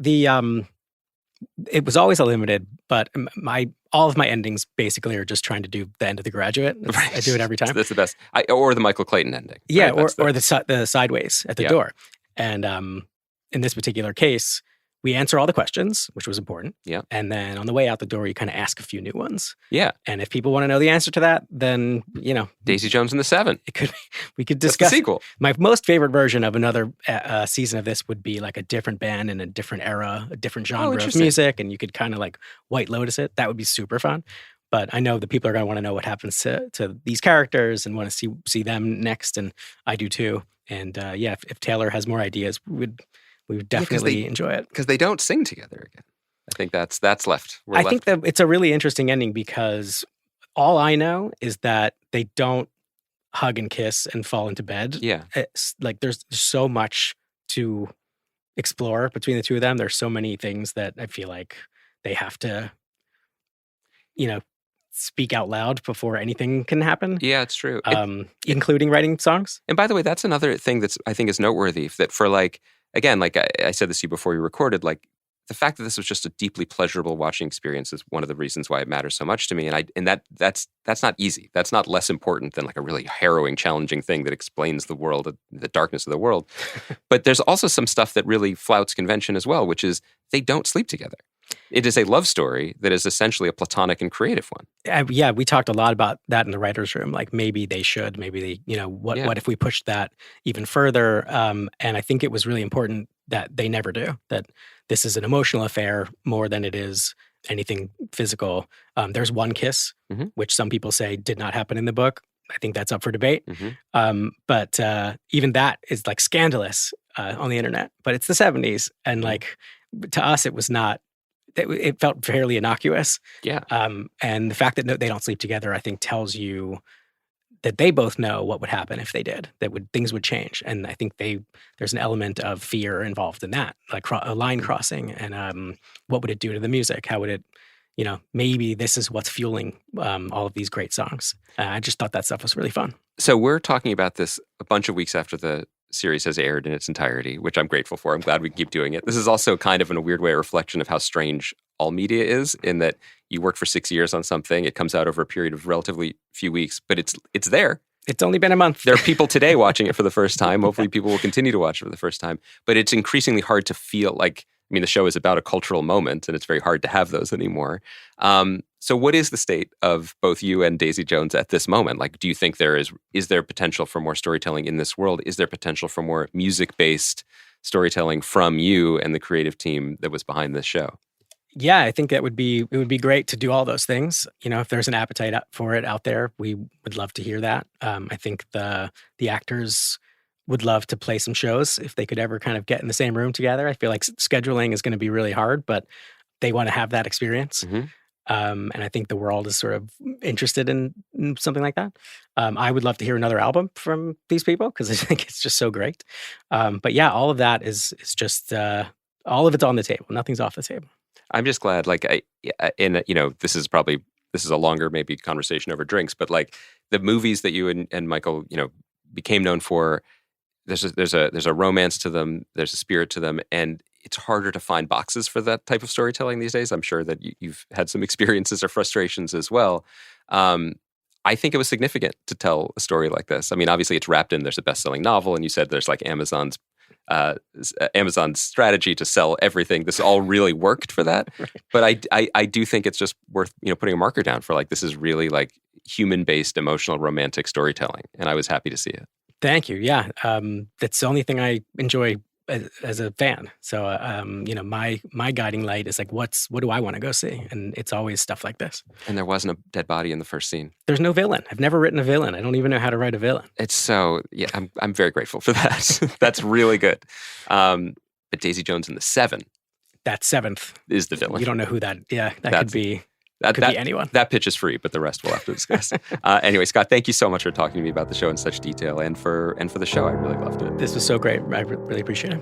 it was always a limited, but all of my endings basically are just trying to do the end of The Graduate. Right. I do it every time. That's the best. Or the Michael Clayton ending. Yeah, right? or the sideways at the door. And in this particular case, we answer all the questions, which was important. Yeah. And then on the way out the door, you kind of ask a few new ones. Yeah. And if people want to know the answer to that, then, Daisy Jones and the Seven. We could discuss. That's the sequel. My most favorite version of another season of this would be like a different band in a different era, a different genre of music, and you could kind of like White Lotus it. That would be super fun. But I know the people are going to want to know what happens to these characters and want to see them next, and I do too. And if Taylor has more ideas, we would definitely enjoy it. Because they don't sing together again. I think that's left. I think that it's a really interesting ending because all I know is that they don't hug and kiss and fall into bed. Yeah. It's like there's so much to explore between the two of them. There's so many things that I feel like they have to, speak out loud before anything can happen. Yeah, it's true. Including writing songs. And by the way, that's another thing that's I think is noteworthy, that for like, again, like I said this to you before we recorded, like the fact that this was just a deeply pleasurable watching experience is one of the reasons why it matters so much to me. And that's not easy. That's not less important than like a really harrowing, challenging thing that explains the world, the darkness of the world. But there's also some stuff that really flouts convention as well, which is they don't sleep together. It is a love story that is essentially a platonic and creative one. Yeah, we talked a lot about that in the writer's room. Like maybe they should, maybe they, what if we pushed that even further? And I think it was really important that they never do, that this is an emotional affair more than it is anything physical. There's one kiss, which some people say did not happen in the book. I think that's up for debate. But even that is like scandalous on the internet. But it's the 70s. And like to us, it was not. It felt fairly innocuous. Yeah. And the fact that they don't sleep together, I think, tells you that they both know what would happen if they did. Things would change. And I think there's an element of fear involved in that, like a line crossing. And what would it do to the music? How would it, maybe this is what's fueling all of these great songs. I just thought that stuff was really fun. So we're talking about this a bunch of weeks after the series has aired in its entirety, which I'm grateful for. I'm glad we can keep doing it. This is also kind of in a weird way a reflection of how strange all media is, in that you work for 6 years on something, it comes out over a period of relatively few weeks, but it's there. It's only been a month. There are people today watching it for the first time. Hopefully people will continue to watch it for the first time. But it's increasingly hard to feel like, I mean, the show is about a cultural moment, and it's very hard to have those anymore. So what is the state of both you and Daisy Jones at this moment? Like, do you think is there potential for more storytelling in this world? Is there potential for more music-based storytelling from you and the creative team that was behind this show? Yeah, I think it would be great to do all those things. You know, if there's an appetite for it out there, we would love to hear that. I think the actors would love to play some shows if they could ever kind of get in the same room together. I feel like scheduling is going to be really hard, but they want to have that experience. Mm-hmm. And I think the world is sort of interested in something like that. I would love to hear another album from these people because I think it's just so great. But yeah, all of that is just all of it's on the table. Nothing's off the table. I'm just glad, like, this is a longer maybe conversation over drinks, but like the movies that you and Michael, became known for, there's a romance to them, there's a spirit to them, and it's harder to find boxes for that type of storytelling these days. I'm sure that you've had some experiences or frustrations as well. I think it was significant to tell a story like this. I mean, obviously it's wrapped in, there's a best-selling novel, and you said there's like Amazon's strategy to sell everything. This all really worked for that. Right. But I do think it's just worth, putting a marker down for like, this is really like human-based, emotional, romantic storytelling. And I was happy to see it. Thank you. Yeah. That's the only thing I enjoy as a fan. So, my guiding light is like, what do I want to go see? And it's always stuff like this. And there wasn't a dead body in the first scene. There's no villain. I've never written a villain. I don't even know how to write a villain. It's so, yeah, I'm very grateful for that. That's really good. But Daisy Jones in the 7. That 7th is the villain. You don't know who that, could be. That could be anyone. That pitch is free, but the rest we'll have to discuss. Anyway, Scott, thank you so much for talking to me about the show in such detail and for the show. I really loved it. This was so great. I really appreciate it.